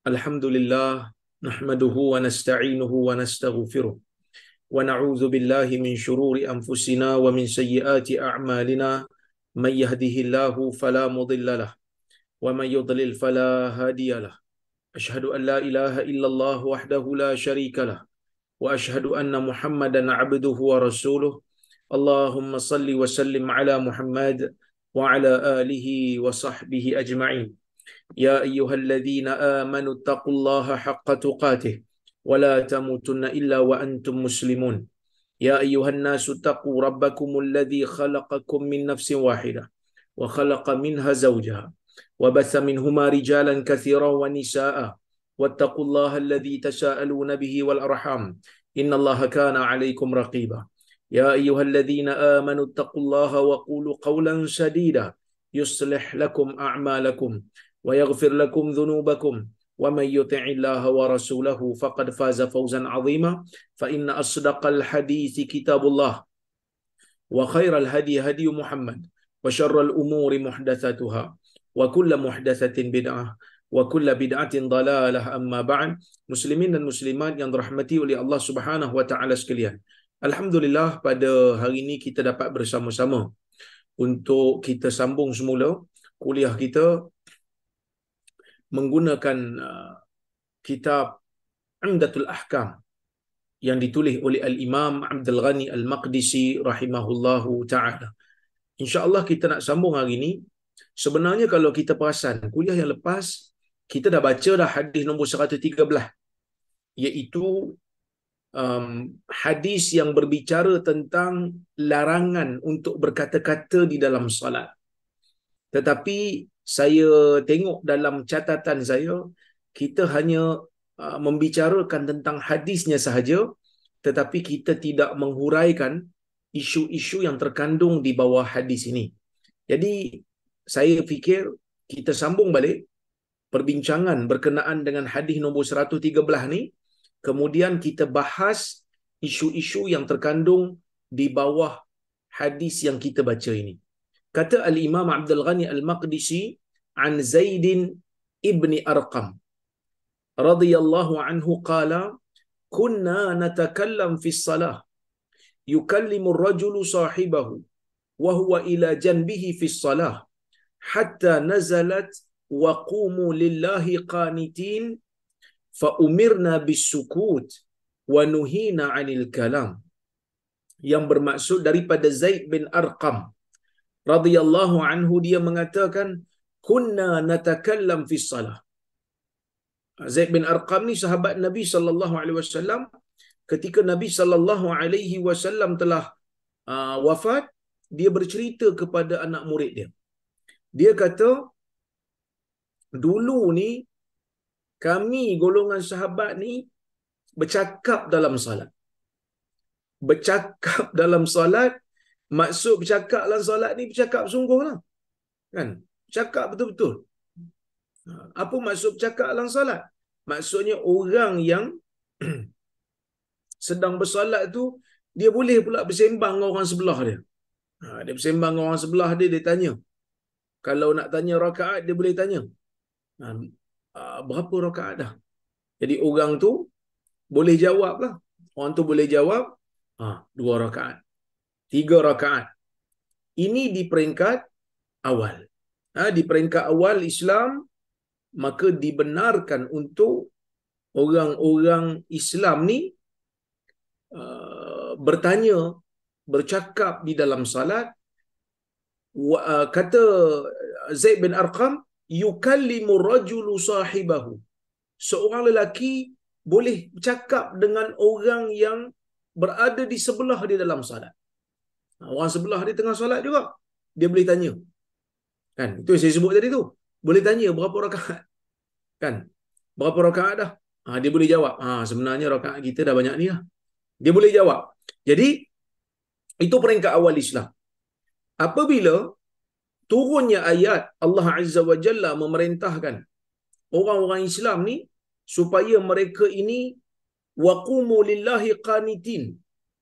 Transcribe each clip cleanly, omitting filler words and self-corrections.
Alhamdulillah, nahmaduhu wa nasta'inuhu wa nastaghfiruh. Wa na'udzu billahi min syururi anfusina wa min sayyiati a'malina. May yahdihillahu fala mudilla lah wa may yudlil fala hadiyalah. Asyhadu an la ilaha illallah wahdahu la syarika lah wa asyhadu anna Muhammadan 'abduhu wa rasuluh. Allahumma salli wa sallim ala Muhammad wa ala alihi wa sahbihi ajma'in. يا أيها الذين آمنوا اتقوا الله حق تقاته ولا تموتن إلا وأنتم مسلمون. يا أيها الناس اتقوا ربكم الذي خلقكم من نفس واحدة وخلق منها زوجها وبث منهما رجالا كثيرا ونساء واتقوا الله الذي تساءلون به والأرحام إن الله كان عليكم رقيبا. يا أيها الذين آمنوا اتقوا الله وقولوا قولا سديدا يصلح لكم أعمالكم ويغفر لكم ذنوبكم ومن يطع الله ورسوله فقد فاز فوزا عظيما. فإن أصدق الحديث كتاب الله وخير الهدي هدي محمد وشر الأمور محدثاتها وكل محدثة بدعة وكل بدعة ضلالة. أما بعد, muslimin dan muslimat yang dirahmati oleh Allah Subhanahu wa taala sekalian. Alhamdulillah, pada hari ini kita dapat bersama-sama untuk kita sambung semula kuliah kita menggunakan kitab Umdatul Ahkam yang ditulis oleh Al-Imam Abdul Ghani Al-Maqdisi rahimahullahu ta'ala. InsyaAllah kita nak sambung hari ini. Sebenarnya kalau kita perasan, kuliah yang lepas kita dah baca dah hadis nombor 113, iaitu hadis yang berbicara tentang larangan untuk berkata-kata di dalam salat. Tetapi saya tengok dalam catatan saya, kita hanya membicarakan tentang hadisnya sahaja, tetapi kita tidak menghuraikan isu-isu yang terkandung di bawah hadis ini. Jadi saya fikir kita sambung balik perbincangan berkenaan dengan hadis nombor 113 ni, kemudian kita bahas isu-isu yang terkandung di bawah hadis yang kita baca ini. Kata Al-Imam Abdul Ghani Al-Maqdisi an Zaidin ibni Arqam radhiyallahu anhu qala kunna natakallam fi salah yukallimu ar-rajulu sahibahu wa huwa ila janbihi fi salah hatta nazalat wa qumu lillahi qanitin fa umirna bis-sukut wa nuhina 'anil kalam. Yang bermaksud daripada Zaid bin Arqam radhiyallahu anhu, dia mengatakan kunna natakallam fi salah. Zaid bin Arqam ni sahabat Nabi sallallahu alaihi wasallam. Ketika Nabi sallallahu alaihi wasallam telah wafat, dia bercerita kepada anak murid dia. Dia kata, dulu ni kami golongan sahabat ni bercakap dalam salat. Bercakap dalam salat, maksud bercakap dalam solat ni bercakap sungguh lah. Kan? Bercakap betul-betul. Apa maksud bercakap dalam solat? Maksudnya orang yang sedang bersolat tu, dia boleh pula bersembang dengan orang sebelah dia. Dia bersembang dengan orang sebelah dia, dia tanya. Kalau nak tanya rakaat, dia boleh tanya. Berapa rakaat dah? Jadi orang tu boleh jawab lah. Orang tu boleh jawab, 2 rakaat. 3 rakaat. Ini di peringkat awal. Di peringkat awal Islam, maka dibenarkan untuk orang-orang Islam ni bertanya, bercakap di dalam salat. Kata Zaid bin Arqam, yukallimu rajulu sahibahu. Seorang lelaki boleh bercakap dengan orang yang berada di sebelah dia dalam salat. Orang sebelah dia tengah solat juga, dia boleh tanya. Kan? Itu yang saya sebut tadi tu. Boleh tanya berapa rakaat. Kan? Berapa rakaat dah? Dia boleh jawab. Sebenarnya rakaat kita dah banyak ni lah. Dia boleh jawab. Jadi, itu peringkat awal Islam. Apabila turunnya ayat Allah Azza wa Jalla memerintahkan orang-orang Islam ni supaya mereka ini waqumu lillahi qanitin.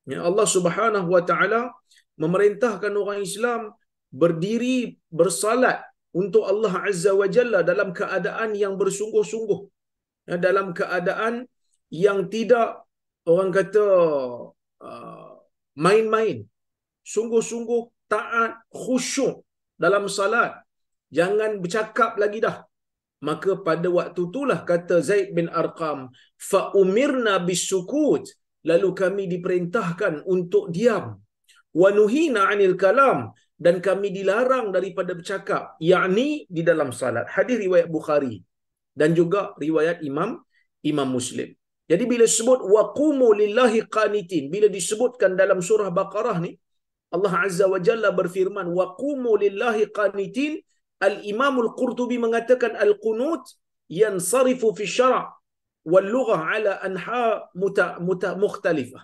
Ya, Allah Subhanahu wa taala memerintahkan orang Islam berdiri bersalat untuk Allah Azza wa Jalla dalam keadaan yang bersungguh-sungguh. dalam keadaan yang tidak, orang kata, uh, main-main, sungguh-sungguh taat, khusyuk dalam salat, jangan bercakap lagi dah. Maka pada waktu itulah kata Zaid bin Arqam, fa umirna bisukut, lalu kami diperintahkan untuk diam, wa nuhina 'anil kalam, dan kami dilarang daripada bercakap, yakni di dalam salat. Hadis riwayat Bukhari dan juga riwayat Imam Muslim. Jadi bila sebut waqumu lillahi qanitin, bila disebutkan dalam surah Baqarah ni, Allah Azza wa Jalla berfirman waqumu lillahi qanitin. Al-Imam Al-Qurtubi mengatakan al-qunut yansarifu fi syara' wal lughah ala anha mukhtalifah.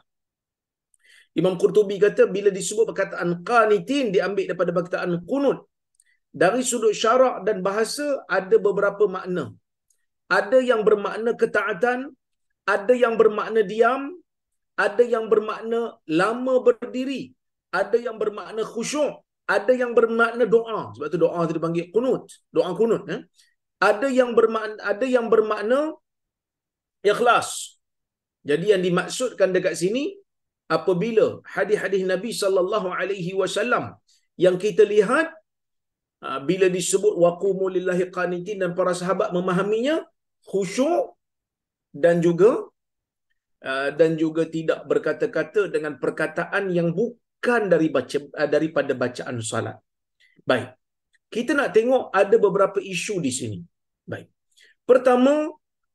Imam Qurtubi kata bila disebut perkataan qanitin diambil daripada perkataan qunut. Dari sudut syarak dan bahasa ada beberapa makna. Ada yang bermakna ketaatan, ada yang bermakna diam, ada yang bermakna lama berdiri, ada yang bermakna khusyuk, ada yang bermakna doa. Sebab tu doa tu dipanggil qunut, doa qunut. Ada yang bermakna ikhlas. Jadi yang dimaksudkan dekat sini, apabila hadis-hadis Nabi sallallahu alaihi wasallam yang kita lihat, bila disebut waqumu lillahi qanitin dan para sahabat memahaminya khusyuk dan juga tidak berkata-kata dengan perkataan yang bukan daripada bacaan salat. Baik. Kita nak tengok ada beberapa isu di sini. Baik. Pertama,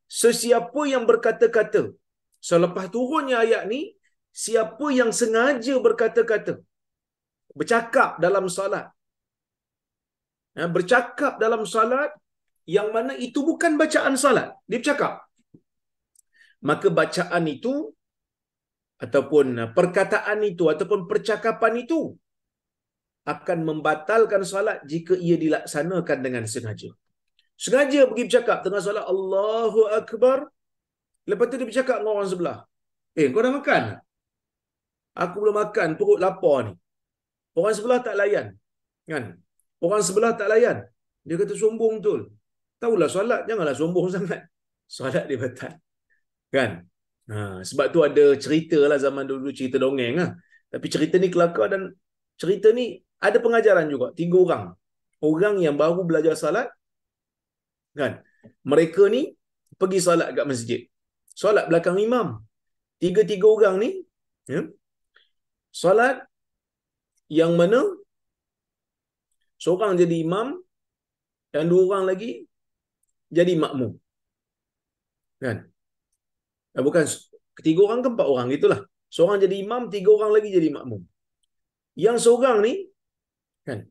sesiapa yang berkata-kata, selepas turunnya ayat ni, siapa yang sengaja berkata-kata, bercakap dalam salat, bercakap dalam salat yang mana itu bukan bacaan salat, dia bercakap, maka bacaan itu ataupun perkataan itu ataupun percakapan itu akan membatalkan salat jika ia dilaksanakan dengan sengaja. Sengaja pergi bercakap tengah salat, Allahu Akbar, lepas tu dia bercakap dengan orang sebelah, kau dah makan? Aku belum makan, perut lapar ni. Orang sebelah tak layan, kan? Orang sebelah tak layan. Dia kata sombong betul. Tahulah solat, janganlah sombong sangat. Solat dia batal. Kan? Sebab tu ada cerita lah zaman dulu, cerita dongeng lah. Tapi cerita ni kelakar dan cerita ni ada pengajaran juga. 3 orang. Orang yang baru belajar salat. Kan? Mereka ni pergi salat kat masjid. Solat belakang imam. 3 orang ni, solat yang mana seorang jadi imam dan 2 orang lagi jadi makmum. Kan? Bukan 3 orang ke 4 orang gitulah. Seorang jadi imam, 3 orang lagi jadi makmum. Yang seorang ni, kan,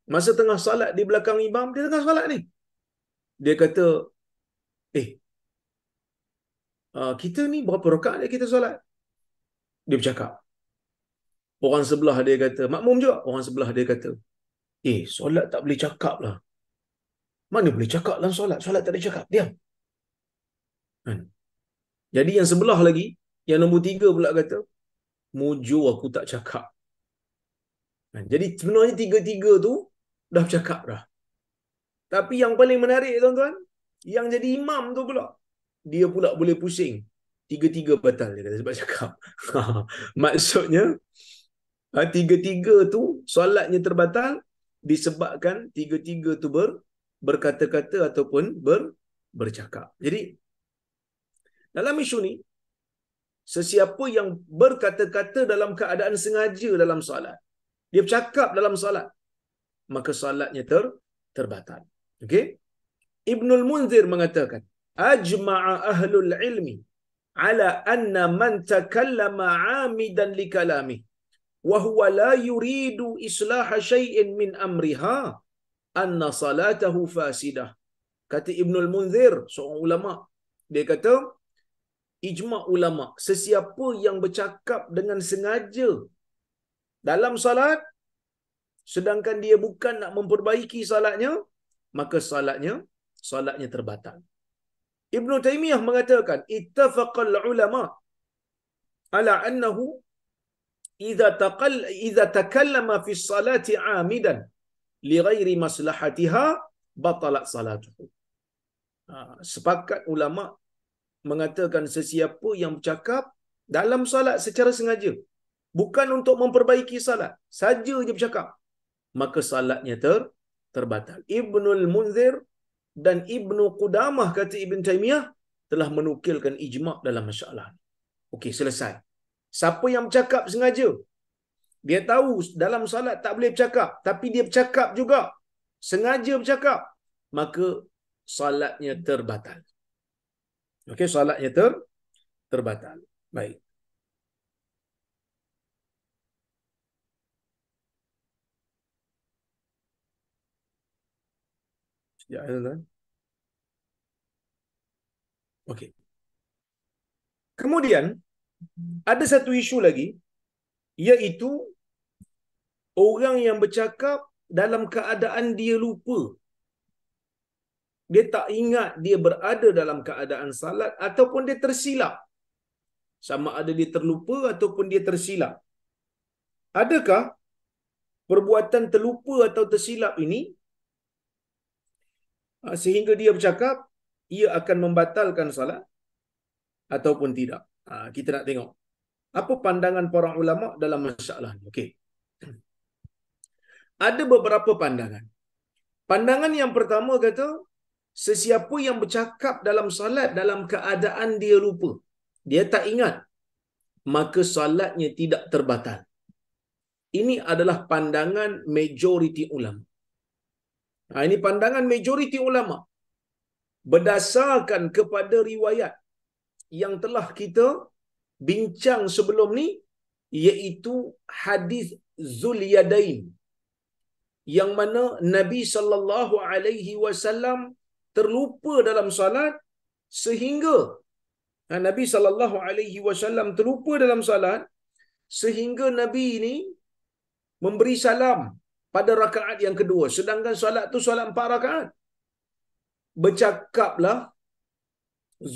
masa tengah salat di belakang imam, dia tengah salat ni, dia kata, kita ni berapa rakaat dia kita solat? Dia bercakap. Orang sebelah dia kata, makmum juga. Orang sebelah dia kata, solat tak boleh cakap lah. Mana boleh cakap dalam solat? Solat tak boleh cakap. Diam. Kan? Jadi yang sebelah lagi, yang nombor 3 pula kata, mujur aku tak cakap. Kan? Jadi sebenarnya 3 tu dah bercakap dah. Tapi yang paling menarik tuan-tuan, yang jadi imam tu pula, dia pula boleh pusing. 3 batal dia kata sebab cakap. Maksudnya 3 tu solatnya terbatal disebabkan 3 tu berkata-kata ataupun bercakap. Jadi dalam isu ni, sesiapa yang berkata-kata dalam keadaan sengaja dalam solat, dia bercakap dalam solat, maka solatnya terbatal. Okey? Ibnul Munzir mengatakan, ajma'a ahlul ilmi ala anna man takallama 'amidan li kalami wa huwa la yuridu islaha syai'in min amriha anna salatahu fasidah. Kata Ibnul Munzir, seorang ulama, dia kata ijma' ulama, sesiapa yang bercakap dengan sengaja dalam salat sedangkan dia bukan nak memperbaiki salatnya, maka salatnya terbatal. Ibnu Taimiyah mengatakan ittafaqal ulama ala annahu idza takallama fi salati 'amidan li ghairi maslahatiha batalat salatuhu. Sepakat ulama mengatakan sesiapa yang bercakap dalam salat secara sengaja, bukan untuk memperbaiki salat, saja je bercakap, maka salatnya terbatal. Ibnul Munzir dan Ibnu Qudamah kata Ibn Taymiyah telah menukilkan ijma' dalam masalah. Okey, selesai. Siapa yang bercakap sengaja, dia tahu dalam salat tak boleh bercakap, tapi dia bercakap juga, sengaja bercakap, maka salatnya terbatal. Okey, salatnya terbatal. Baik. Ya, tuan. Okey. Kemudian ada satu isu lagi, iaitu orang yang bercakap dalam keadaan dia lupa. Dia tak ingat dia berada dalam keadaan salat ataupun dia tersilap. Sama ada dia terlupa ataupun dia tersilap. Adakah perbuatan terlupa atau tersilap ini sehingga dia bercakap ia akan membatalkan salat ataupun tidak? Kita nak tengok apa pandangan para ulama dalam masalah ini. Okey. Ada beberapa pandangan. Pandangan yang pertama kata, sesiapa yang bercakap dalam salat dalam keadaan dia lupa, dia tak ingat, maka salatnya tidak terbatal. Ini adalah pandangan majoriti ulama. Ini pandangan majoriti ulama berdasarkan kepada riwayat yang telah kita bincang sebelum ni, iaitu hadis Zulyadain, yang mana Nabi sallallahu alaihi wasallam terlupa dalam salat sehingga Nabi sallallahu alaihi wasallam terlupa dalam salat sehingga Nabi ini memberi salam pada rakaat yang kedua, sedangkan salat tu salat 4 rakaat. Bercakaplah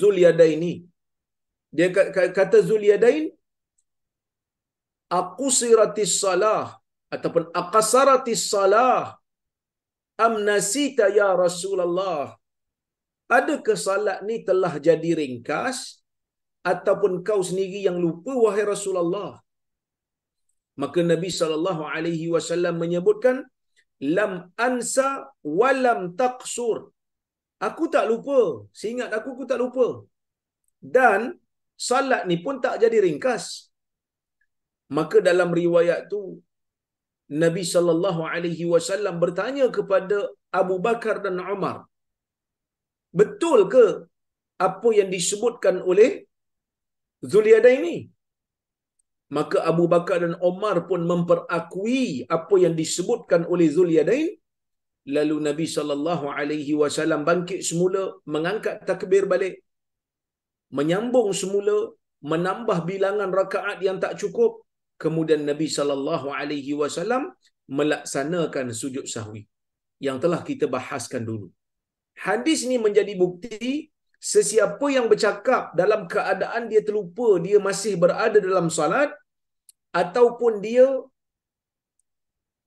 Zulyadain ni. Dia kata Zulyadain, aqsiratis salah ataupun aqsaratis salah am nasita ya Rasulullah. Adakah salat ni telah jadi ringkas ataupun kau sendiri yang lupa wahai Rasulullah? Maka Nabi sallallahu alaihi wasallam menyebutkan, lam ansa walam taqsur. Aku tak lupa, seingat aku tak lupa. Dan salat ni pun tak jadi ringkas. Maka dalam riwayat tu Nabi sallallahu alaihi wasallam bertanya kepada Abu Bakar dan Umar, betul ke apa yang disebutkan oleh Zulyadain ini? Maka Abu Bakar dan Umar pun memperakui apa yang disebutkan oleh Zulyadain. Lalu Nabi sallallahu alaihi wasallam bangkit semula, mengangkat takbir balik, menyambung semula, menambah bilangan rakaat yang tak cukup. Kemudian Nabi sallallahu alaihi wasallam melaksanakan sujud sahwi yang telah kita bahaskan dulu. Hadis ini menjadi bukti sesiapa yang bercakap dalam keadaan dia terlupa, dia masih berada dalam salat, ataupun dia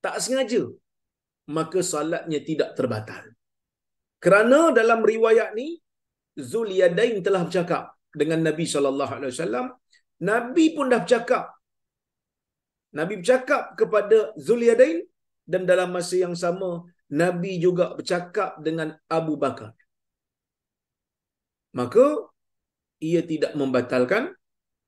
tak sengaja, maka salatnya tidak terbatal. Kerana dalam riwayat ni Zulyadain telah bercakap dengan Nabi sallallahu alaihi wasallam, Nabi pun dah bercakap. Nabi bercakap kepada Zulyadain, dan dalam masa yang sama Nabi juga bercakap dengan Abu Bakar. Maka ia tidak membatalkan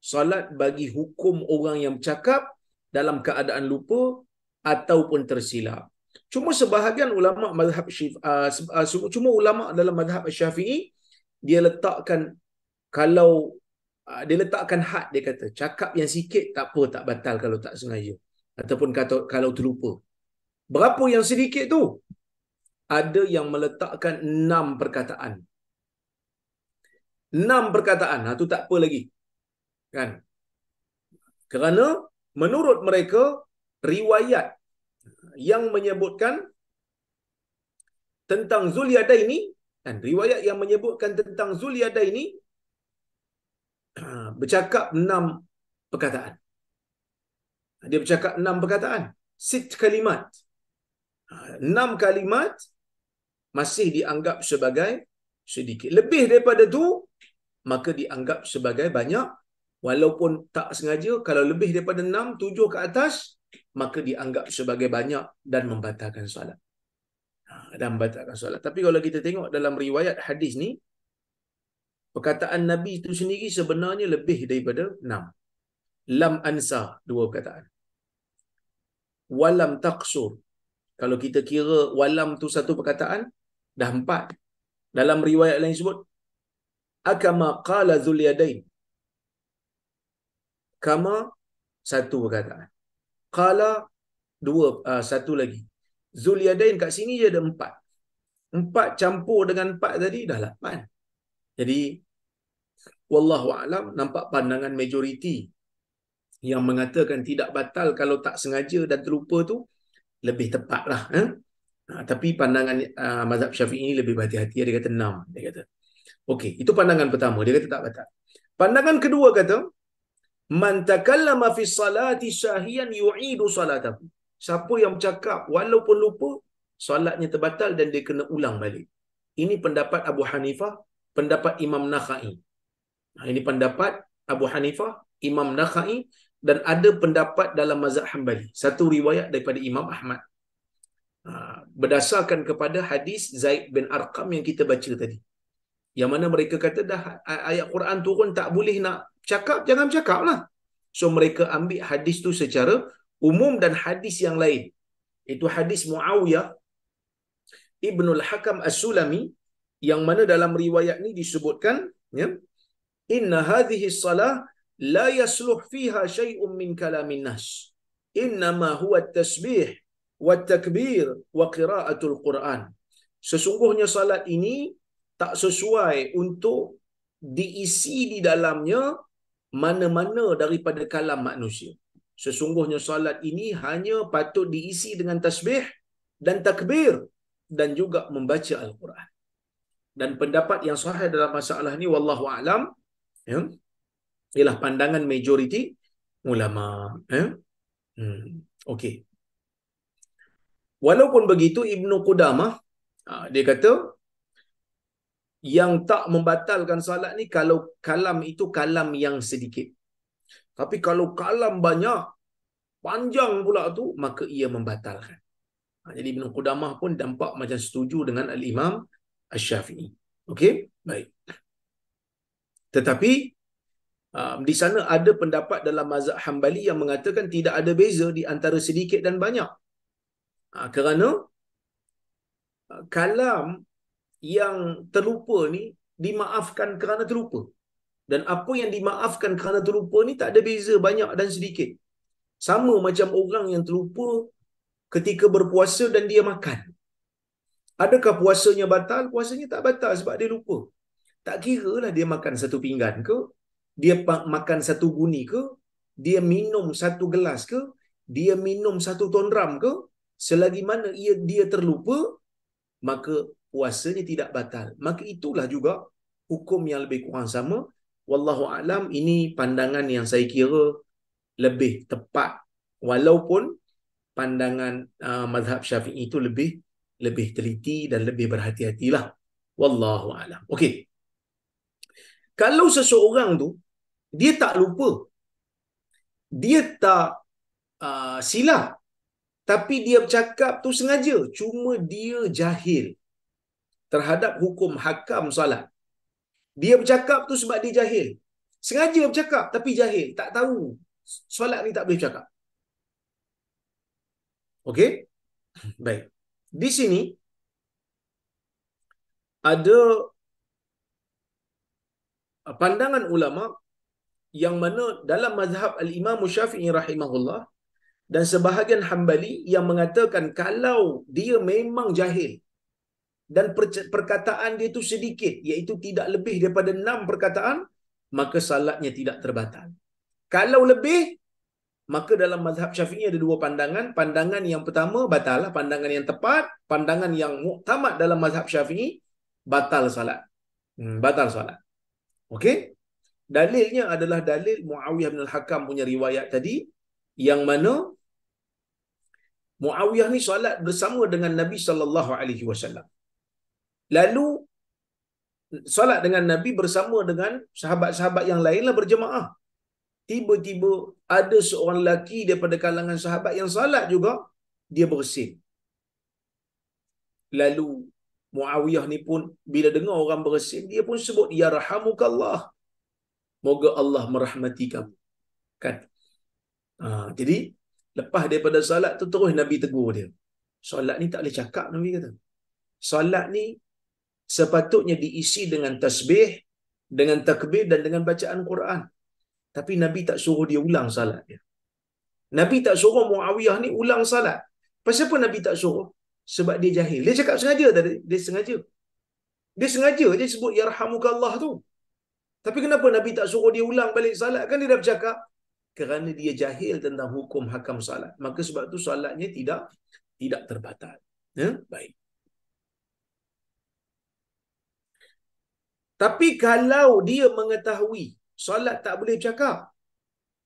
salat bagi hukum orang yang bercakap dalam keadaan lupa ataupun tersilap. Cuma sebahagian ulama mazhab cuma ulama dalam mazhab Syafi'i dia letakkan, kalau dia letakkan had, dia kata cakap yang sikit tak apa, tak batal kalau tak sengaja ataupun kalau terlupa. Berapa yang sedikit tu? Ada yang meletakkan 6 perkataan. 6 perkataan, tu tak apa lagi. Kan? Kerana menurut mereka riwayat yang menyebutkan tentang Zulyadain ini, dan riwayat yang menyebutkan tentang Zulyadain ini bercakap 6 perkataan. Dia bercakap 6 perkataan. 6 kalimat. 6 kalimat masih dianggap sebagai sedikit. Lebih daripada tu, maka dianggap sebagai banyak. Walaupun tak sengaja, kalau lebih daripada 6, 7 ke atas, maka dianggap sebagai banyak dan membatalkan solat. Dan membatalkan solat. Tapi kalau kita tengok dalam riwayat hadis ni, perkataan Nabi itu sendiri sebenarnya lebih daripada 6. Lam ansa, 2 perkataan. Walam taqsur. Kalau kita kira walam tu satu perkataan, dah 4. Dalam riwayat lain sebut, akama qala Dzul Yadain. Kama, satu perkataan. Qala, 2, satu lagi. Dzul Yadain kat sini je ada 4. 4 campur dengan 4 tadi dah 8. Jadi wallahu a'lam, nampak pandangan majoriti yang mengatakan tidak batal kalau tak sengaja dan terlupa tu lebih tepat lah. Tapi pandangan mazhab Syafi'i ini lebih berhati-hati. Dia kata 6. Dia kata. Okey, itu pandangan pertama. Dia kata tak batal. Pandangan kedua kata, man takallama fi salati syahiyan yu'idu salatahu. Siapa yang bercakap walaupun lupa, solatnya terbatal dan dia kena ulang balik. Ini pendapat Abu Hanifah, pendapat Imam Nakhai. Ini pendapat Abu Hanifah, Imam Nakhai, dan ada pendapat dalam mazhab Hanbali. Satu riwayat daripada Imam Ahmad. Berdasarkan kepada hadis Zaid bin Arqam yang kita baca tadi. Yang mana mereka kata dah ayat Quran turun tak boleh nak cakap, jangan cakap lah. So mereka ambil hadis tu secara umum dan hadis yang lain. Itu hadis Muawiyah Ibnul Hakam As-Sulami yang mana dalam riwayat ni disebutkan, ya, inna hadhihi salah la yasluh fiha syai'un min kalamin nas. Innama huwa at-tasbih wa takbir wa qiraatul Quran. Sesungguhnya salat ini tak sesuai untuk diisi di dalamnya mana-mana daripada kalam manusia. Sesungguhnya salat ini hanya patut diisi dengan tasbih dan takbir dan juga membaca Al-Quran. Dan pendapat yang sahih dalam masalah ni wallahu a'lam, ya, ialah pandangan majoriti ulama. Okey. Walaupun begitu, Ibnu Qudamah dia kata yang tak membatalkan salat ni kalau kalam itu kalam yang sedikit. Tapi kalau kalam banyak, panjang pula tu, maka ia membatalkan. Jadi Ibnu Qudamah pun nampak macam setuju dengan Al-Imam Asy-Syafi'i. Okey? Baik. Tetapi di sana ada pendapat dalam mazhab Hanbali yang mengatakan tidak ada beza di antara sedikit dan banyak. Kerana kalam yang terlupa ni dimaafkan kerana terlupa. Dan apa yang dimaafkan kerana terlupa ni tak ada beza banyak dan sedikit. Sama macam orang yang terlupa ketika berpuasa dan dia makan. Adakah puasanya batal? Puasanya tak batal sebab dia lupa. Tak kira lah dia makan satu pinggan ke, dia makan satu guni ke, dia minum satu gelas ke, dia minum satu ton ram ke, selagi mana dia terlupa, maka puasanya tidak batal. Maka itulah juga hukum yang lebih kurang sama. Wallahu a'lam, ini pandangan yang saya kira lebih tepat. Walaupun pandangan mazhab Syafi'i itu lebih teliti dan lebih berhati-hatilah. Wallahu a'lam. Okey. Kalau seseorang tu dia tak lupa, dia tak silap, tapi dia bercakap tu sengaja, cuma dia jahil terhadap hukum hakam salat. Dia bercakap tu sebab dia jahil. Sengaja bercakap tapi jahil, tak tahu solat ni tak boleh bercakap. Okey? Baik. Di sini ada pandangan ulama yang mana dalam mazhab Al-Imam Syafi'i rahimahullah dan sebahagian Hanbali yang mengatakan kalau dia memang jahil dan perkataan dia itu sedikit, iaitu tidak lebih daripada 6 perkataan, maka salatnya tidak terbatal. Kalau lebih, maka dalam mazhab Syafi'i ada 2 pandangan. Pandangan yang pertama batal lah, pandangan yang tepat, pandangan yang muktamad dalam mazhab Syafi'i, batal salat. Batal salat. Okey? Dalilnya adalah dalil Muawiyah bin Al-Hakam punya riwayat tadi, yang mana Muawiyah ni solat bersama dengan Nabi sallallahu alaihi wasallam. Lalu solat dengan Nabi bersama dengan sahabat-sahabat yang lainlah berjemaah. Tiba-tiba ada seorang lelaki daripada kalangan sahabat yang salat juga, dia bersin. Lalu Muawiyah ni pun bila dengar orang bersin, dia pun sebut yarhamukallah, moga Allah merahmati kamu. Kan? Jadi lepas daripada salat tu terus Nabi tegur dia. Solat ni tak boleh cakap, Nabi kata. Solat ni sepatutnya diisi dengan tasbih, dengan takbir dan dengan bacaan Quran. Tapi Nabi tak suruh dia ulang salat dia. Nabi tak suruh Muawiyah ni ulang salat. Pasal apa Nabi tak suruh? Sebab dia jahil. Dia cakap sengaja tadi. Dia sengaja je sebut yarhamukallah tu. Tapi kenapa Nabi tak suruh dia ulang balik salat? Kan dia dah bercakap. Kerana dia jahil tentang hukum hakam salat. Maka sebab tu salatnya tidak terbatal. Baik. Tapi kalau dia mengetahui solat tak boleh bercakap,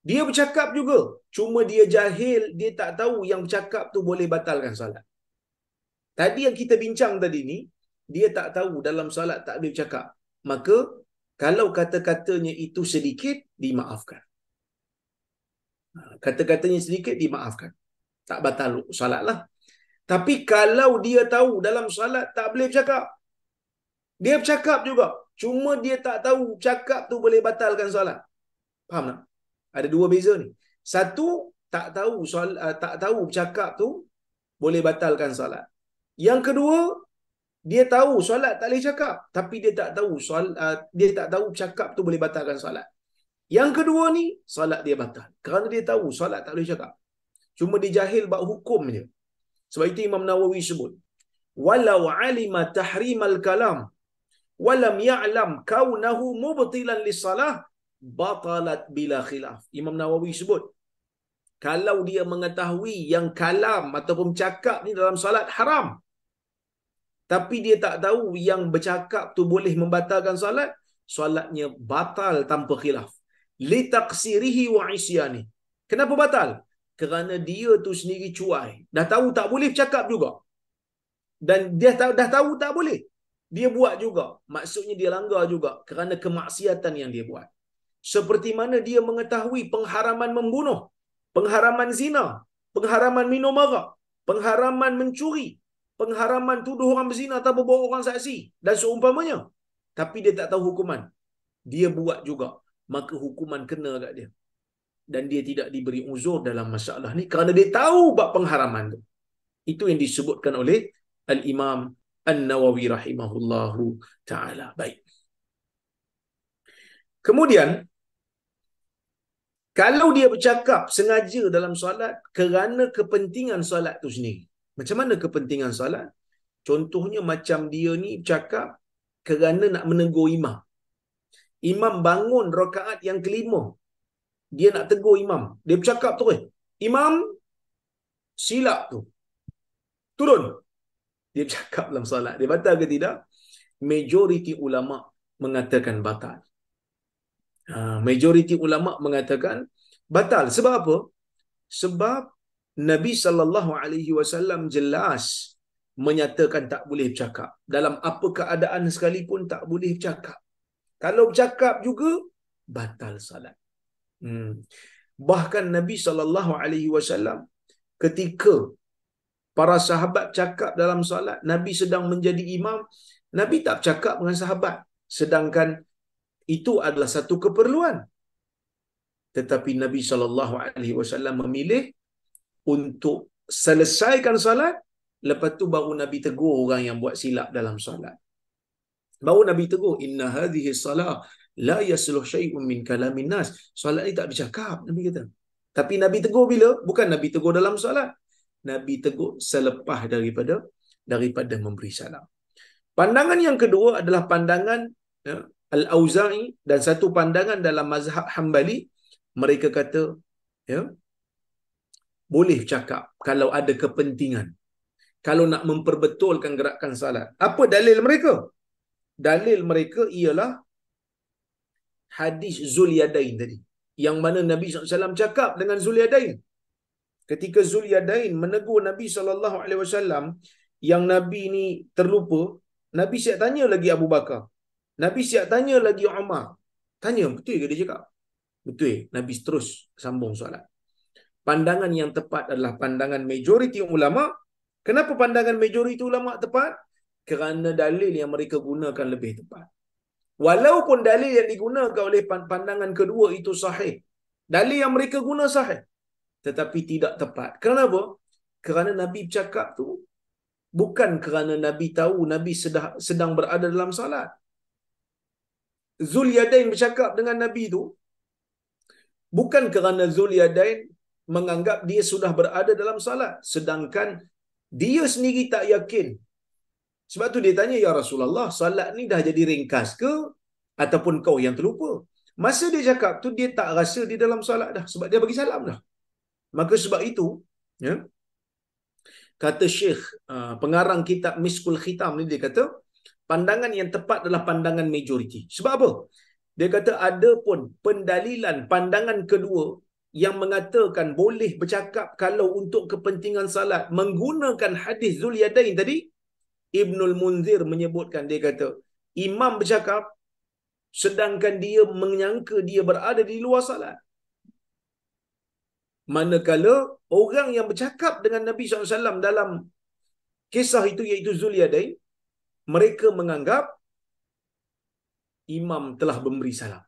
dia bercakap juga, cuma dia jahil, dia tak tahu yang bercakap tu boleh batalkan solat. Tadi yang kita bincang tadi ni, dia tak tahu dalam solat tak boleh bercakap. Maka kalau kata-katanya itu sedikit, dimaafkan. Kata-katanya sedikit, dimaafkan. Tak batal solat lah. Tapi kalau dia tahu dalam solat tak boleh bercakap, dia bercakap juga, cuma dia tak tahu cakap tu boleh batalkan solat. Faham tak? Ada dua beza ni. Satu, tak tahu bercakap tu boleh batalkan solat. Yang kedua, dia tahu solat tak boleh cakap, tapi dia tak tahu cakap tu boleh batalkan solat. Yang kedua ni, solat dia batal. Kerana dia tahu solat tak boleh cakap. Cuma dia jahil bab hukum je. Sebab itu Imam Nawawi sebut, walau alima tahrimal kalam walam ya'lam kaunahu mubtilan lis-salah batalat bila khilaf. Imam Nawawi sebut, kalau dia mengetahui yang kalam ataupun cakap ni dalam salat haram, tapi dia tak tahu yang bercakap tu boleh membatalkan salat, salatnya batal tanpa khilaf. Li taqsirihi wa isyani. Kenapa batal? Kerana dia tu sendiri cuai. Dah tahu tak boleh bercakap juga. Dan dia dah tahu tak boleh, dia buat juga. Maksudnya dia langgar juga kerana kemaksiatan yang dia buat. Seperti mana dia mengetahui pengharaman membunuh, pengharaman zina, pengharaman minum arak, pengharaman mencuri, pengharaman tuduh orang berzina atau bawa orang saksi dan seumpamanya, tapi dia tak tahu hukuman, dia buat juga, maka hukuman kena kat dia. Dan dia tidak diberi uzur dalam masalah ni kerana dia tahu bab pengharaman tu. Itu yang disebutkan oleh Al-Imam An-Nawawi rahimahullahu ta'ala. Baik. Kemudian, kalau dia bercakap sengaja dalam solat kerana kepentingan solat tu sendiri. Macam mana kepentingan solat? Contohnya macam dia ni bercakap kerana nak menegur imam. Imam bangun rakaat yang kelima. Dia nak tegur imam. Dia bercakap terus, imam silap tu, turun. Dia bercakap dalam solat. Dia batal ke tidak? Majoriti ulama mengatakan batal. Majoriti ulama mengatakan batal. Sebab apa? Sebab Nabi SAW jelas menyatakan tak boleh bercakap. Dalam apa keadaan sekalipun tak boleh bercakap. Kalau bercakap juga, batal salat. Bahkan Nabi SAW ketika para sahabat cakap dalam salat, Nabi sedang menjadi imam, Nabi tak bercakap dengan sahabat. Sedangkan itu adalah satu keperluan. Tetapi Nabi SAW memilih untuk selesaikan salat, lepas tu baru Nabi tegur orang yang buat silap dalam salat. Baru Nabi tegur, inna hadhihi salah la yasluh syai'un min kalamin nas. Salat ni tak bercakap, Nabi kata. Tapi Nabi tegur bila? Bukan Nabi tegur dalam salat. Nabi tegur selepas daripada memberi salam. Pandangan yang kedua adalah pandangan Al-Auza'i dan satu pandangan dalam mazhab Hambali. Mereka kata, boleh cakap kalau ada kepentingan, kalau nak memperbetulkan gerakan salat. Apa dalil mereka? Dalil mereka ialah hadis Zulyadain tadi, yang mana Nabi SAW cakap dengan Zulyadain. Ketika Zulyadain menegur Nabi SAW, yang Nabi ni terlupa, Nabi siap tanya lagi Abu Bakar, Nabi siap tanya lagi Umar. Tanya, betul ke dia cakap? Betul. Nabi terus sambung soalan. Pandangan yang tepat adalah pandangan majoriti ulama. Kenapa pandangan majoriti ulama tepat? Kerana dalil yang mereka gunakan lebih tepat. Walaupun dalil yang digunakan oleh pandangan kedua itu sahih. Dalil yang mereka guna sahih. Tetapi tidak tepat. Kenapa? Kerana Nabi bercakap tu bukan kerana Nabi tahu Nabi sedang berada dalam salat. Zulyadain bercakap dengan Nabi tu bukan kerana Zulyadain menganggap dia sudah berada dalam salat. Sedangkan dia sendiri tak yakin. Sebab tu dia tanya, ya Rasulullah, salat ni dah jadi ringkas ke? Ataupun kau yang terlupa? Masa dia cakap tu, dia tak rasa di dalam salat dah. Sebab dia bagi salam dah. Maka sebab itu, ya, kata Syekh, pengarang kitab Miskul Khitam ni, dia kata, pandangan yang tepat adalah pandangan majoriti. Sebab apa? Dia kata ada pun pendalilan pandangan kedua yang mengatakan boleh bercakap kalau untuk kepentingan salat menggunakan hadis Zulyadain tadi. Ibnul Munzir menyebutkan, dia kata, imam bercakap sedangkan dia menyangka dia berada di luar salat. Manakala orang yang bercakap dengan Nabi SAW dalam kisah itu, iaitu Zulyadain, mereka menganggap imam telah memberi salam.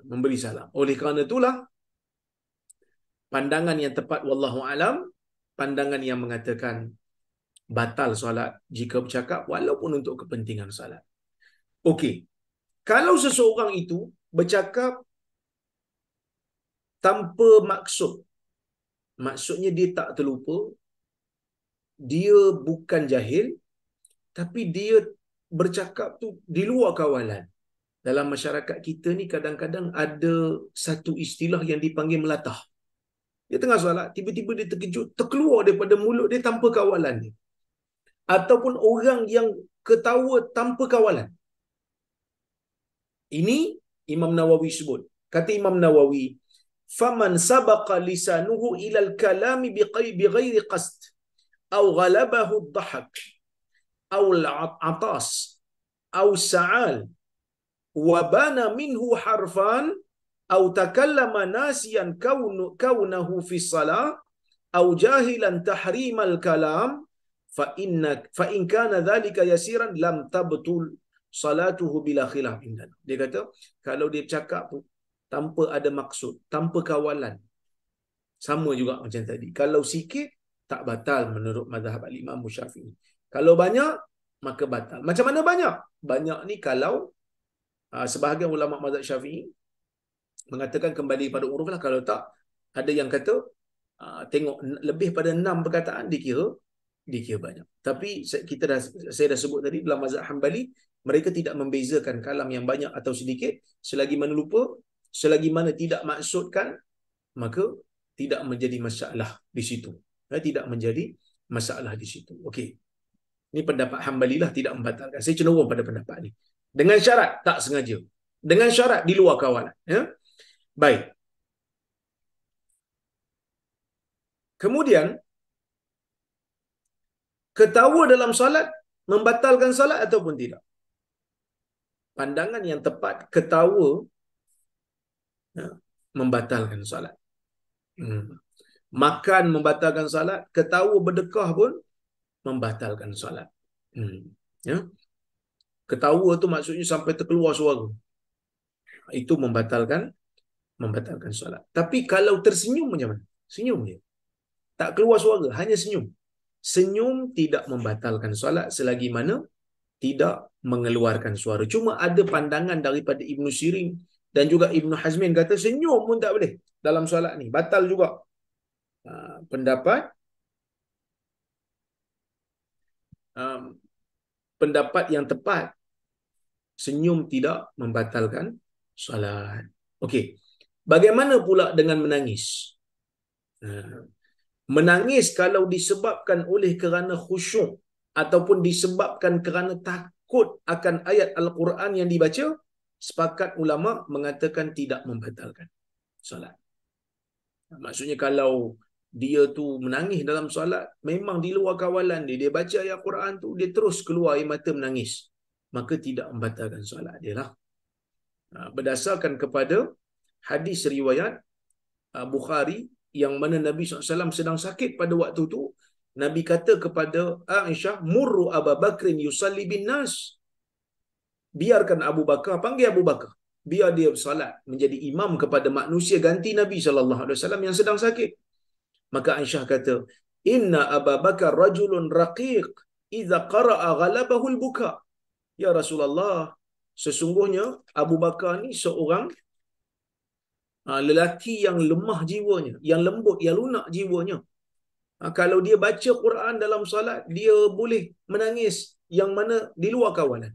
Memberi salam. Oleh kerana itulah, pandangan yang tepat, wallahu alam, pandangan yang mengatakan batal solat jika bercakap walaupun untuk kepentingan solat. Okey. Kalau seseorang itu bercakap tanpa maksud, maksudnya dia tak terlupa, dia bukan jahil, tapi dia bercakap tu di luar kawalan. Dalam masyarakat kita ni kadang-kadang ada satu istilah yang dipanggil melatah. Dia tengah solat, tiba-tiba dia terkejut, terkeluar daripada mulut dia tanpa kawalan dia. Ataupun orang yang ketawa tanpa kawalan. Ini Imam Nawawi sebut. Kata Imam Nawawi, faman sabaqa lisanuhu ilal kalami bighairi qasd aw ghalabahu ad-dhahak aw al-atas aw sa'al wa bana minhu harfan aw takallama nasiyan kaunahu fi salah aw jahilan tahrimal kalam fa in kana dhalika yasiran lam tabtul salatuhu bila khilaf indana. Dia kata kalau dia bercakap tu tanpa ada maksud, tanpa kawalan, sama juga macam tadi. Kalau sikit tak batal menurut mazhab Imam Syafi'i. Kalau banyak maka batal. Macam mana banyak? Banyak ni kalau sebahagian ulama mazhab Syafi'i mengatakan kembali pada uruf lah. Kalau tak, ada yang kata tengok lebih pada 6 perkataan dikira banyak. Tapi saya dah sebut tadi, dalam mazhab Hanbali mereka tidak membezakan kalam yang banyak atau sedikit, selagi mana lupa, selagi mana tidak maksudkan, maka tidak menjadi masalah di situ. Tidak menjadi masalah di situ. Okey. Ini pendapat Hanbali lah, tidak membatalkan. Saya cenderung pada pendapat ni. Dengan syarat tak sengaja. Dengan syarat di luar kawalan. Ya? Baik. Kemudian, ketawa dalam salat membatalkan salat ataupun tidak? Pandangan yang tepat, ketawa membatalkan salat. Makan membatalkan salat, ketawa berdekah pun membatalkan salat. Ya? Ketawa tu maksudnya sampai terkeluar suara. Itu membatalkan salat. Tapi kalau tersenyum macam mana? Senyum je. Tak keluar suara, hanya senyum. Senyum tidak membatalkan salat selagi mana tidak mengeluarkan suara. Cuma ada pandangan daripada Ibn Sirin dan juga Ibn Hazmin kata senyum pun tak boleh dalam solat ni. Batal juga. Pendapat yang tepat, senyum tidak membatalkan solat. Okey. Bagaimana pula dengan menangis? Menangis kalau disebabkan oleh kerana khusyuk ataupun disebabkan kerana takut akan ayat Al-Quran yang dibaca, sepakat ulama mengatakan tidak membatalkan solat. Maksudnya kalau dia tu menangis dalam solat, memang di luar kawalan dia baca ayat Quran tu, dia terus keluar air mata menangis. maka tidak membatalkan solat dia lah. Berdasarkan kepada hadis riwayat Bukhari yang mana Nabi SAW sedang sakit pada waktu tu, Nabi kata kepada Aisyah, murru Abu Bakrin yusalli bin nas. Biarkan Abu Bakar, panggil Abu Bakar. Biar dia bersalat menjadi imam kepada manusia ganti Nabi SAW yang sedang sakit. Maka Aisyah kata, inna Abu Bakar rajulun raqiq, idza qara'a ghalabahul buka. Ya Rasulullah, sesungguhnya Abu Bakar ni seorang lelaki yang lemah jiwanya, yang lembut, yang lunak jiwanya. Kalau dia baca Quran dalam salat, dia boleh menangis yang mana di luar kawalan.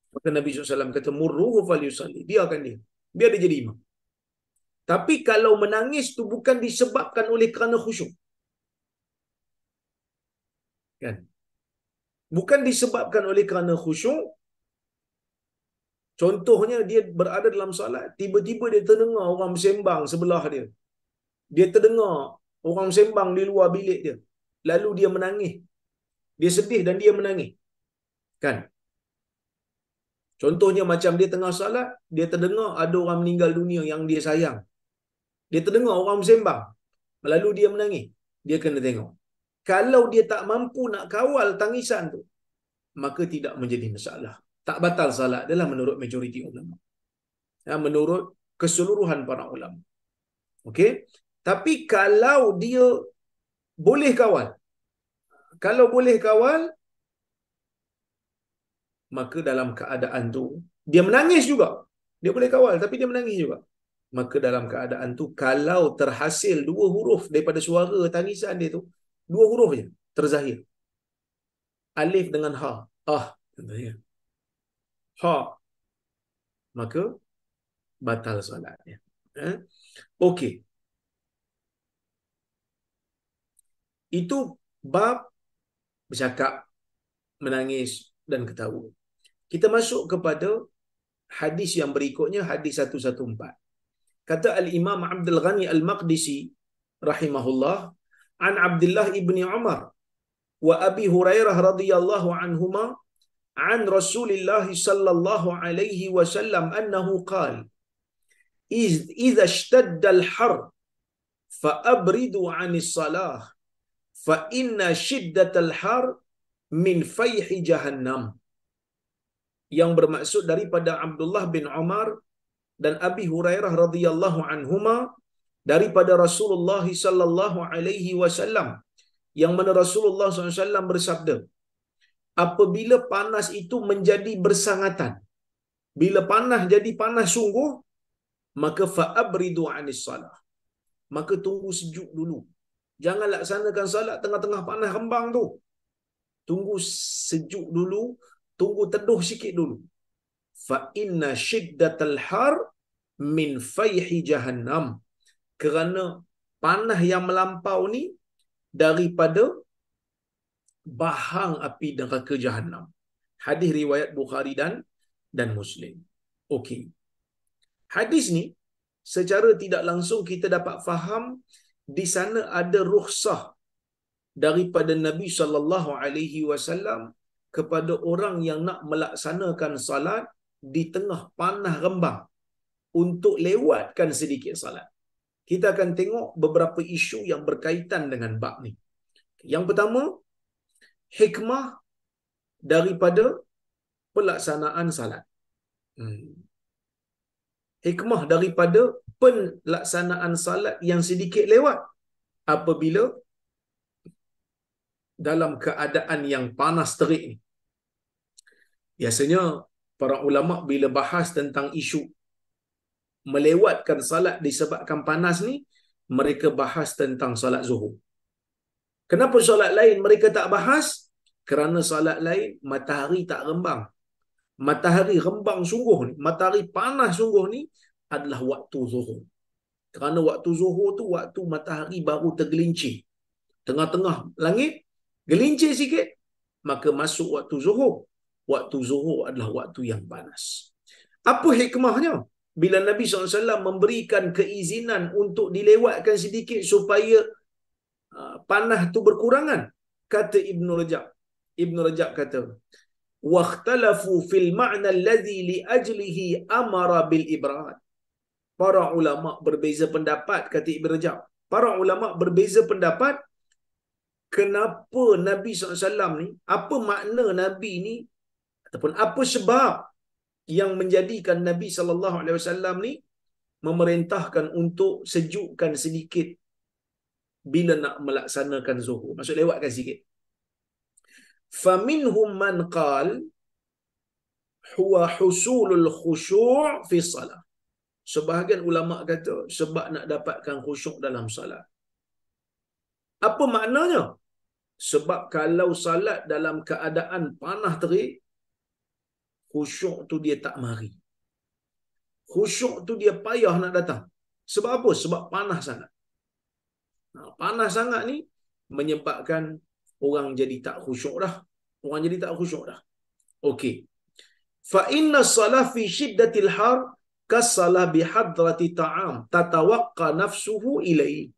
Maka Nabi SAW kata, murruhu falyusalli. Biarkan dia. Biar dia jadi imam. Tapi kalau menangis tu bukan disebabkan oleh kerana khusyuk. Kan? Bukan disebabkan oleh kerana khusyuk. Contohnya dia berada dalam salat, tiba-tiba dia terdengar orang bersembang sebelah dia. Dia terdengar orang bersembang di luar bilik dia. Lalu dia menangis. Dia sedih dan dia menangis. Kan? Contohnya macam dia tengah salat, dia terdengar ada orang meninggal dunia yang dia sayang. Dia terdengar orang bersembang. Lalu dia menangis. Dia kena tengok. Kalau dia tak mampu nak kawal tangisan tu, maka tidak menjadi masalah. Tak batal salat adalah menurut majoriti ulama. Menurut keseluruhan para ulama. Okey? Tapi kalau dia boleh kawal, kalau boleh kawal, maka dalam keadaan tu, dia menangis juga. Dia boleh kawal, tapi dia menangis juga. Maka dalam keadaan tu, kalau terhasil 2 huruf daripada suara tangisan dia tu, 2 huruf je terzahir. Alif dengan ha. Contohnya. Ha. Maka batal solatnya. Okey. Itu bab bercakap, menangis dan ketawa. Kita masuk kepada hadis yang berikutnya, hadis 114. Kata Al-Imam Abdul Ghani Al-Maqdisi rahimahullah, an Abdullah ibni Umar wa Abi Hurairah radhiyallahu anhuma an Rasulillah sallallahu alaihi wasallam annahu qala idza ishtadda al-har fa abridu 'anis salah fa inna shiddatal har min fayhi jahannam. Yang bermaksud daripada Abdullah bin Umar dan Abi Hurairah radhiyallahu anhuma daripada Rasulullah sallallahu alaihi wasallam, yang mana Rasulullah SAW bersabda, apabila panas itu menjadi bersangatan, bila panas jadi panas sungguh, maka fa'abridu 'anis salah, maka tunggu sejuk dulu. Jangan laksanakan salat tengah-tengah panas rembang tu. Tunggu sejuk dulu, tunggu teduh sikit dulu. Fa inna shiddatal har min fayhi jahannam. Kerana panas yang melampau ni daripada bahang api neraka Jahannam. Hadis riwayat Bukhari dan Muslim. Okey. Hadis ni secara tidak langsung kita dapat faham di sana ada rukhsah daripada Nabi sallallahu alaihi wasallam kepada orang yang nak melaksanakan salat di tengah panas rembang untuk lewatkan sedikit salat. Kita akan tengok beberapa isu yang berkaitan dengan bab ni. Yang pertama, hikmah daripada pelaksanaan salat. Hikmah daripada pelaksanaan salat yang sedikit lewat apabila dalam keadaan yang panas terik ni. Biasanya para ulama bila bahas tentang isu melewatkan salat disebabkan panas ni, mereka bahas tentang salat zuhur. Kenapa salat lain mereka tak bahas? Kerana salat lain matahari tak rembang. Matahari rembang sungguh ni, matahari panas sungguh ni adalah waktu zuhur. Kerana waktu zuhur tu waktu matahari baru tergelincir. Tengah-tengah langit gelincir sikit, maka masuk waktu zuhur. Waktu zuhur adalah waktu yang panas. Apa hikmahnya? Bila Nabi SAW memberikan keizinan untuk dilewatkan sedikit supaya panas tu berkurangan. Kata Ibn Rajab. Ibn Rajab kata, wakhtalafu fil ma'na alladhi li ajlihi amara bil ibrad. Para ulama berbeza pendapat, kata Ibn Rajab. Para ulama berbeza pendapat kenapa Nabi SAW ni, apa makna Nabi ni, ataupun apa sebab yang menjadikan Nabi SAW ni memerintahkan untuk sejukkan sedikit bila nak melaksanakan zuhur. Maksud lewatkan sikit. Faminhum man qal huwa husulul khusyu' fi salat. Sebahagian ulama kata sebab nak dapatkan khusyuk dalam salat. Apa maknanya? Sebab kalau salat dalam keadaan panah terik, khusyuk tu dia tak mari. Khusyuk tu dia payah nak datang. Sebab apa? Sebab panas sangat. Panas sangat ni menyebabkan orang jadi tak khusyuk dah. Orang jadi tak khusyuk dah. Okey. Fa inna salah fi shiddatil har kasalah bi hadrati ta'am tatawaqqa nafsuhu ilaihi.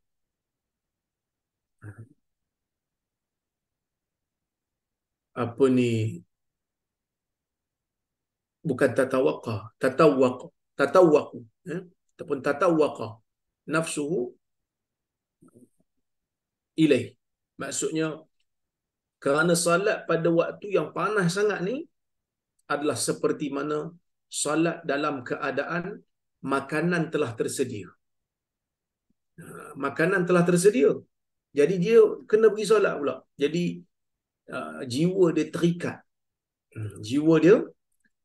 Apa ni? Bukan tatawaqqa, tatawaqu, ataupun tatawaqqa nafsuhu ilaihi. Maksudnya kerana salat pada waktu yang panas sangat ni adalah seperti mana salat dalam keadaan makanan telah tersedia. Makanan telah tersedia. Jadi dia kena pergi solat pula. Jadi jiwa dia terikat. Jiwa dia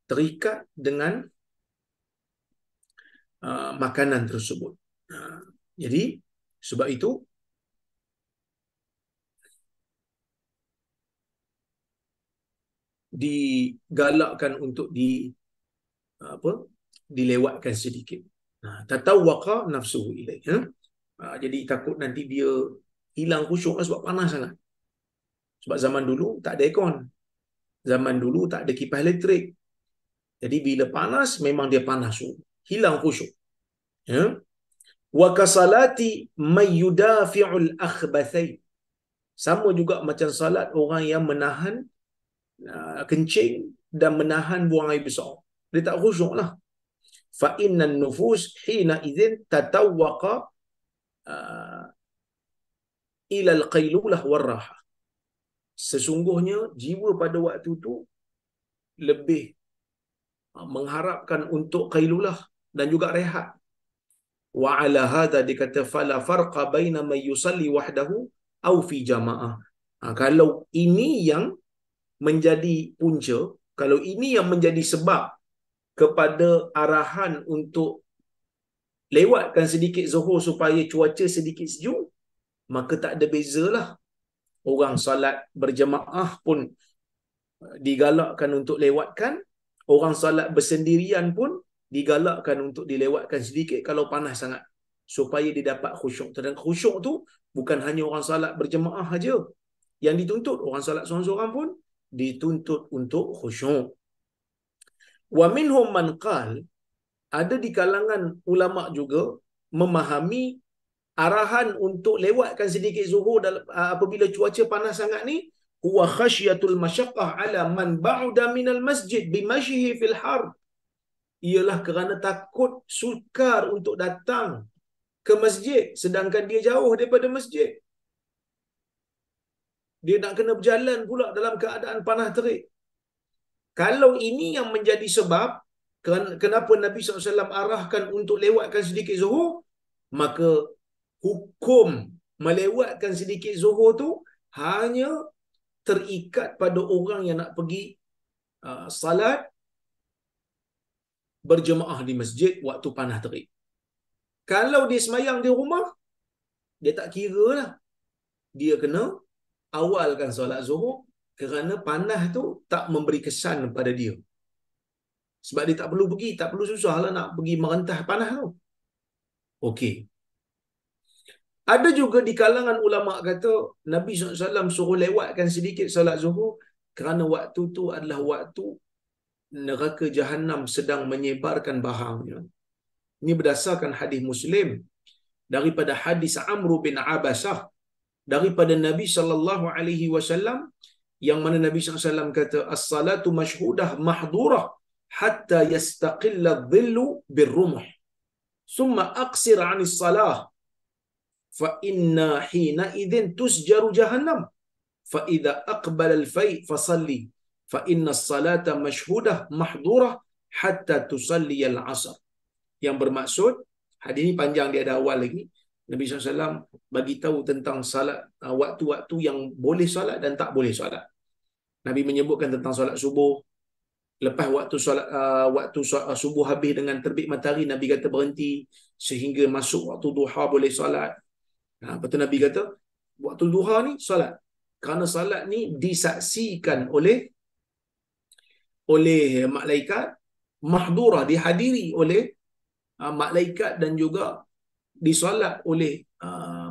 terikat dengan makanan tersebut. Jadi sebab itu digalakkan untuk dilewatkan sedikit. Tatawwaqa nafsuhu ilaih. Jadi takut nanti dia hilang khusyuk sebab panas sangat. Sebab zaman dulu tak ada aircon. Zaman dulu tak ada kipas elektrik. Jadi bila panas memang dia panas, hilang khusyuk. Ya. Wa kasalati may yudafi'ul akhbathain. Sama juga macam salat orang yang menahan kencing dan menahan buang air besar. Dia tak khusyuklah. Fa innan nufus hina idzin tatawwaqa ila al-qailulah war-rahah. Sesungguhnya jiwa pada waktu tu lebih mengharapkan untuk qailulah dan juga rehat. Wa ala hadha dikata fala farqa baina man yusalli wahdahu au fi jamaah. Kalau ini yang menjadi punca, kalau ini yang menjadi sebab kepada arahan untuk lewatkan sedikit zuhur supaya cuaca sedikit sejuk, maka tak ada bezalah. Orang salat berjemaah pun digalakkan untuk lewatkan, orang salat bersendirian pun digalakkan untuk dilewatkan sedikit kalau panas sangat, supaya dia dapat khusyuk. Dan khusyuk tu bukan hanya orang salat berjemaah saja yang dituntut, orang salat seorang-seorang pun dituntut untuk khusyuk. Wa minhum man qal, ada di kalangan ulama juga memahami arahan untuk lewatkan sedikit zuhur apabila cuaca panas sangat ni huwa khasyatul masyaqqah ala man ba'da minal masjid bimashihi fil har. Ialah kerana takut sukar untuk datang ke masjid sedangkan dia jauh daripada masjid. Dia nak kena berjalan pula dalam keadaan panas terik. Kalau ini yang menjadi sebab kenapa Nabi SAW arahkan untuk lewatkan sedikit zuhur, maka hukum melewatkan sedikit zuhur tu hanya terikat pada orang yang nak pergi salat berjemaah di masjid waktu panas terik. Kalau dia semayang di rumah, dia tak kira lah. Dia kena awalkan solat zuhur kerana panas tu tak memberi kesan pada dia. Sebab dia tak perlu pergi, tak perlu susah lah nak pergi merentah panas tu. Okey. Ada juga di kalangan ulama kata Nabi SAW suruh lewatkan sedikit solat zuhur kerana waktu tu adalah waktu neraka Jahannam sedang menyebarkan bahangnya. Ini berdasarkan hadis Muslim daripada hadis Amr bin Abasah daripada Nabi sallallahu alaihi wasallam, yang mana Nabi SAW kata as-salatu mashhudah mahdurah hatta yastaqilla dhillu birrumuh summa aqsir 'anis salah fa inna hina idzin tusjaru jahannam fa idza aqbala al-fay fasalli fa inna as-salata mashhudah mahdurah hatta tusalli al-'asr. Yang bermaksud, hadis ini panjang, dia ada awal lagi. Nabi SAW bagi tahu tentang salat, waktu-waktu yang boleh salat dan tak boleh salat. Nabi menyebutkan tentang solat subuh. Lepas waktu solat, subuh habis dengan terbit matahari, Nabi kata berhenti sehingga masuk waktu duha boleh solat. Lepas tu Nabi kata waktu duha ni solat. Kerana solat ni disaksikan oleh malaikat, mahdurah, dihadiri oleh malaikat dan juga disolat oleh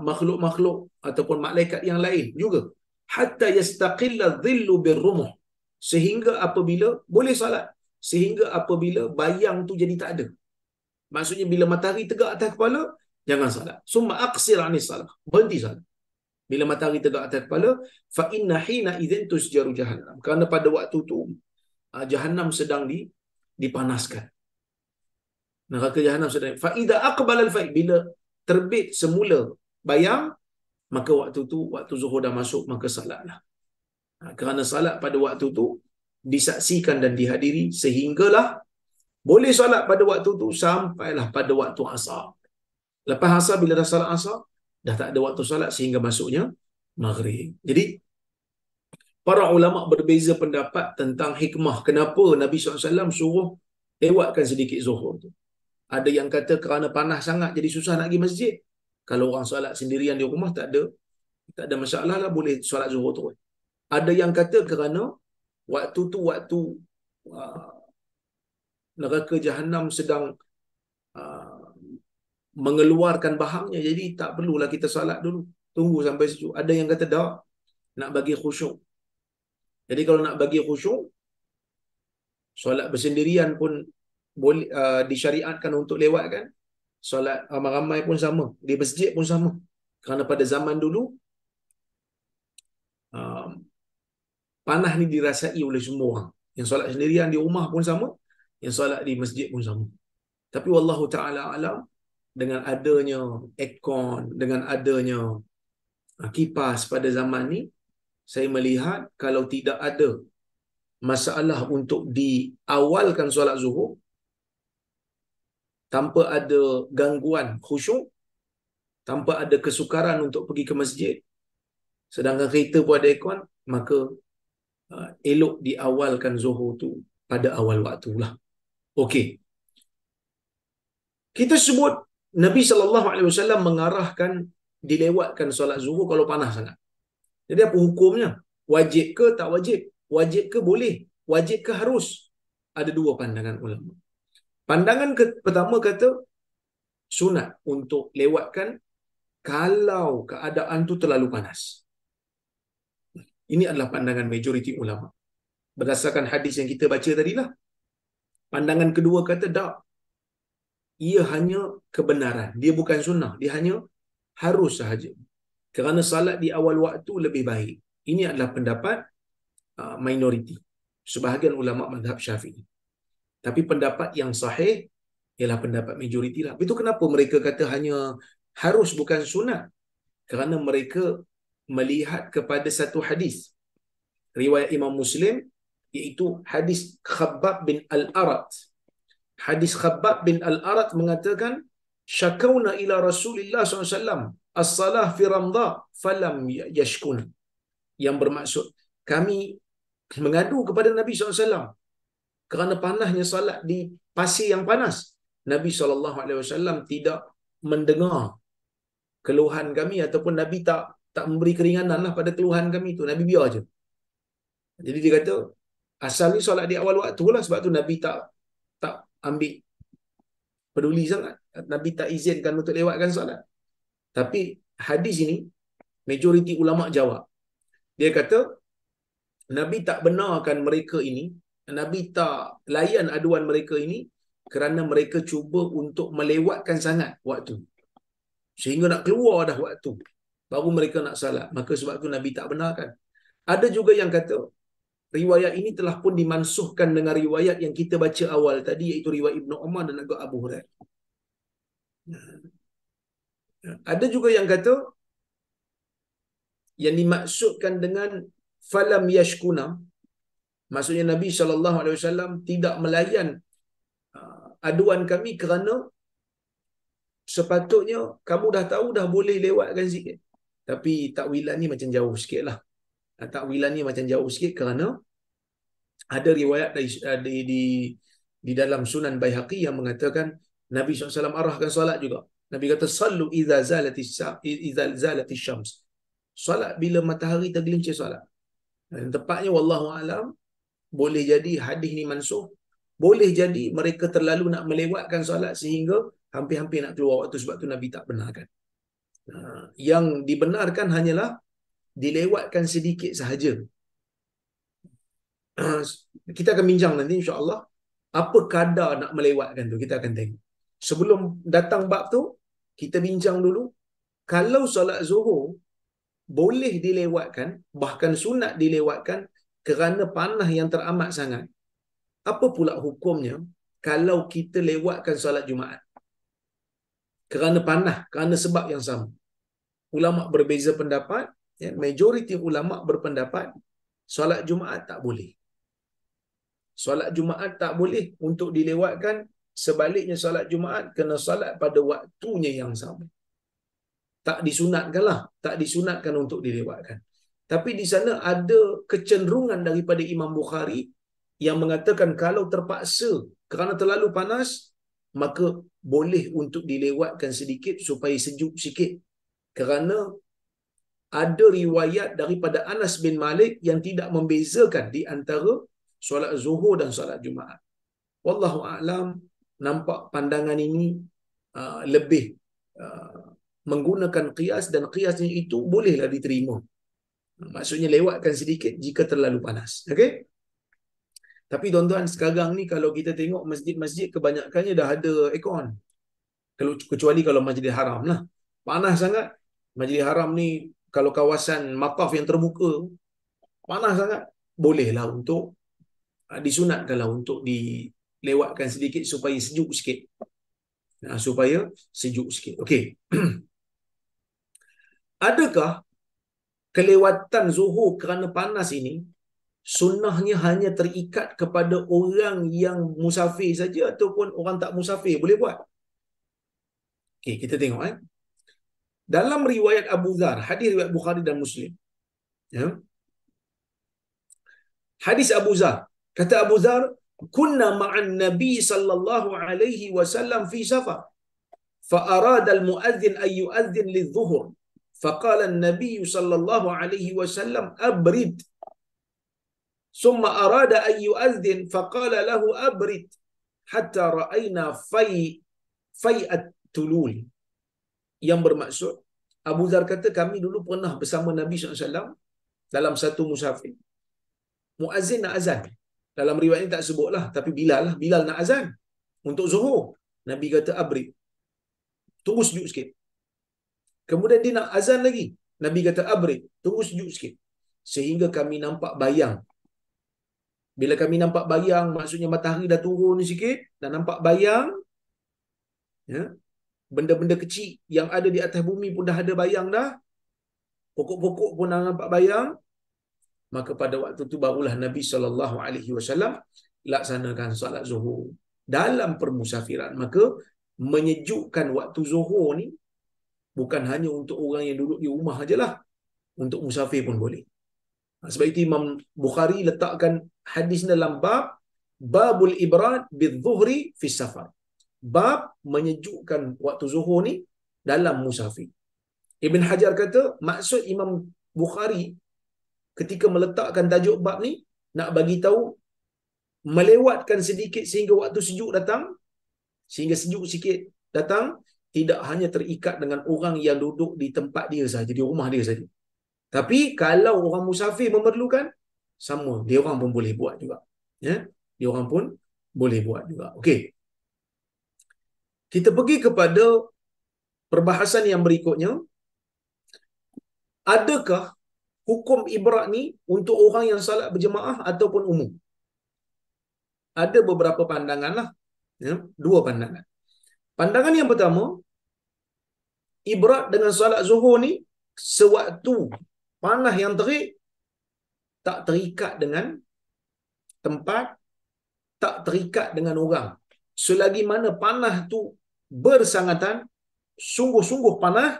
makhluk-makhluk ataupun malaikat yang lain juga. Hatta yastaqilla dhillu birrumuh, sehingga apabila boleh salat, sehingga apabila bayang tu jadi tak ada. Maksudnya bila matahari tegak atas kepala, jangan salat. Summa aqsir 'anis salah, berhenti salat. Bila matahari tegak atas kepala, fa inna hina idzin tusjaru jahannam, kerana pada waktu tu jahannam sedang dipanaskan. Neraka jahannam sedang. Fa idza aqbala al-fay, bila terbit semula bayang, maka waktu tu waktu zuhur dah masuk, maka salatlah. Kerana salat pada waktu tu disaksikan dan dihadiri, sehinggalah boleh salat pada waktu tu sampailah pada waktu asar. Lepas asar, bila dah salat asar, dah tak ada waktu salat sehingga masuknya maghrib. Jadi para ulama berbeza pendapat tentang hikmah kenapa Nabi SAW suruh lewatkan sedikit zuhur tu. Ada yang kata kerana panas sangat jadi susah nak pergi masjid. Kalau orang solat sendirian di rumah tak ada masalah lah, boleh solat zuhur terus. Ada yang kata kerana waktu tu waktu neraka jahanam sedang mengeluarkan bahangnya, jadi tak perlulah kita solat dulu, tunggu sampai sejuk. Ada yang kata tak, nak bagi khusyuk. Jadi kalau nak bagi khusyuk, solat bersendirian pun boleh, disyariatkan untuk lewatkan. Solat ramai-ramai pun sama, di masjid pun sama. Kerana pada zaman dulu panah ni dirasai oleh semua orang. Yang solat sendirian di rumah pun sama, yang solat di masjid pun sama. Tapi wallahu ta'ala alam, dengan adanya aircon, dengan adanya kipas pada zaman ni, saya melihat kalau tidak ada masalah untuk diawalkan solat zuhur tanpa ada gangguan khusyuk, tanpa ada kesukaran untuk pergi ke masjid, sedangkan kereta pun ada aircon, maka elok diawalkan zuhur tu pada awal waktu lah. Okey. Kita sebut Nabi SAW mengarahkan dilewatkan solat zuhur kalau panas sangat. Jadi apa hukumnya? Wajib ke tak wajib? Wajib ke boleh? Wajib ke harus? Ada dua pandangan ulama. Pandangan pertama kata sunat untuk lewatkan kalau keadaan tu terlalu panas. Ini adalah pandangan majoriti ulama. Berdasarkan hadis yang kita baca tadilah. Pandangan kedua kata tak. Ia hanya kebenaran. Dia bukan sunnah. Dia hanya harus sahaja. Kerana salat di awal waktu lebih baik. Ini adalah pendapat minoriti. Sebahagian ulama mazhab Syafi'i. Tapi pendapat yang sahih ialah pendapat majoriti lah. Itu kenapa mereka kata hanya harus bukan sunat? Kerana mereka melihat kepada satu hadis riwayat Imam Muslim, iaitu hadis Khabbab bin Al-Arat. Hadis Khabbab bin Al-Arat mengatakan, syakawna ila Rasulillah SAW as-salah fi ramdha falam yashkun. Yang bermaksud, kami mengadu kepada Nabi SAW kerana panasnya salat di pasir yang panas. Nabi SAW tidak mendengar keluhan kami, ataupun Nabi tak memberi keringanan lah pada keluhan kami tu. Nabi biar je. Jadi dia kata, asal ni solat di awal waktu lah, sebab tu Nabi tak ambil peduli sangat. Nabi tak izinkan untuk lewatkan solat. Tapi hadis ini, majoriti ulama jawab. Dia kata, Nabi tak benarkan mereka ini, Nabi tak layan aduan mereka ini kerana mereka cuba untuk melewatkan sangat waktu. Sehingga nak keluar dah waktu, baru mereka nak salat. Maka sebab tu Nabi tak benarkan. Ada juga yang kata riwayat ini telah pun dimansuhkan dengan riwayat yang kita baca awal tadi, iaitu riwayat Ibnu Umar dan juga Abu Hurairah. Ada juga yang kata yang dimaksudkan dengan falam yashkuna, maksudnya Nabi SAW tidak melayan aduan kami kerana sepatutnya kamu dah tahu dah boleh lewatkan sikit. Tapi takwilan ni macam jauh sikit lah. Takwilan ni macam jauh sikit kerana ada riwayat di dalam Sunan Baihaqi yang mengatakan Nabi SAW arahkan solat juga. Nabi kata sallu idza zalatis syams. Solat bila matahari tergelincir solat. Dan tepatnya wallahu alam, boleh jadi hadis ni mansuh, boleh jadi mereka terlalu nak melewatkan solat sehingga hampir-hampir nak keluar waktu, sebab tu Nabi tak benarkan. Yang dibenarkan hanyalah dilewatkan sedikit sahaja. Kita akan bincang nanti insya-Allah apa kadar nak melewatkan tu, kita akan tengok. Sebelum datang bab tu, kita bincang dulu kalau solat Zuhur boleh dilewatkan, bahkan sunat dilewatkan kerana panah yang teramat sangat. Apa pula hukumnya kalau kita lewatkan solat Jumaat kerana panah, kerana sebab yang sama? Ulama berbeza pendapat, ya, majoriti ulama berpendapat solat Jumaat tak boleh. Solat Jumaat tak boleh untuk dilewatkan, sebaliknya solat Jumaat kena solat pada waktunya yang sama. Tak disunatkan lah, tak disunatkan untuk dilewatkan. Tapi di sana ada kecenderungan daripada Imam Bukhari yang mengatakan kalau terpaksa kerana terlalu panas, maka boleh untuk dilewatkan sedikit supaya sejuk sikit. Kerana ada riwayat daripada Anas bin Malik yang tidak membezakan di antara solat Zuhur dan solat Jumaat. Wallahu a'lam, nampak pandangan ini lebih menggunakan qiyas, dan qiyasnya itu bolehlah diterima. Maksudnya lewatkan sedikit jika terlalu panas. Okey? Tapi tuan-tuan, sekarang ni kalau kita tengok masjid-masjid kebanyakannya dah ada aircon. Kecuali kalau Masjidil Haram lah. Panas sangat. Masjidil Haram ni kalau kawasan Maqaf yang terbuka, panas sangat. Bolehlah untuk disunatkanlah untuk dilewatkan sedikit supaya sejuk sikit. Supaya sejuk sikit. Okey. Adakah kelewatan Zuhur kerana panas ini sunnahnya hanya terikat kepada orang yang musafir saja ataupun orang tak musafir boleh buat? Okey, kita tengok dalam riwayat Abu Dzar, hadis riwayat Bukhari dan Muslim. Ya. Hadis Abu Dzar, kata Abu Dzar, kunna ma'an Nabi sallallahu alaihi wasallam fi safar. Fa arada al-muadzin ay yu'adzin lidh-dhuhr. فقال النبي صلى الله عليه وسلم أبرد ثم أراد أن يؤذن فقال له أبرد حتى رأينا في التلول. Yang bermaksud, Abu Dzar kata kami dulu pernah bersama Nabi SAW dalam satu musafir. Muazzin nak azan. Dalam riwayat ini tak sebutlah, tapi Bilal nak azan untuk Zuhur. Nabi kata abrid, tunggu sejuk sikit. Kemudian dia nak azan lagi. Nabi kata abrid, tunggu sejuk sikit. Sehingga kami nampak bayang. Bila kami nampak bayang, maksudnya matahari dah turun sikit, dah nampak bayang. Ya, benda-benda kecil yang ada di atas bumi pun dah ada bayang dah. Pokok-pokok pun dah nampak bayang. Maka pada waktu itu barulah Nabi SAW laksanakan solat Zuhur dalam permusafiran. Maka menyejukkan waktu Zuhur ni bukan hanya untuk orang yang duduk di rumah ajalah, untuk musafir pun boleh. Sebab itu Imam Bukhari letakkan hadis dalam babul ibrad bidh-dhuhri fi safar. Bab menyejukkan waktu Zuhur ni dalam musafir. Ibn Hajar kata maksud Imam Bukhari ketika meletakkan tajuk bab ni nak bagi tahu melewatkan sedikit sehingga waktu sejuk datang, sehingga sejuk sikit datang, tidak hanya terikat dengan orang yang duduk di tempat dia saja, di rumah dia saja. Tapi kalau orang musafir memerlukan, sama, dia orang pun boleh buat juga. Ya, dia orang pun boleh buat juga. Okey. Kita pergi kepada perbahasan yang berikutnya. Adakah hukum ibrat ni untuk orang yang salat berjemaah ataupun umum? Ada beberapa pandangan lah. Ya, dua pandangan. Pandangan yang pertama, ibrat dengan salat zuhur ni sewaktu panas yang terik, tak terikat dengan tempat, tak terikat dengan orang. Selagi mana panas tu bersangatan, sungguh-sungguh panas,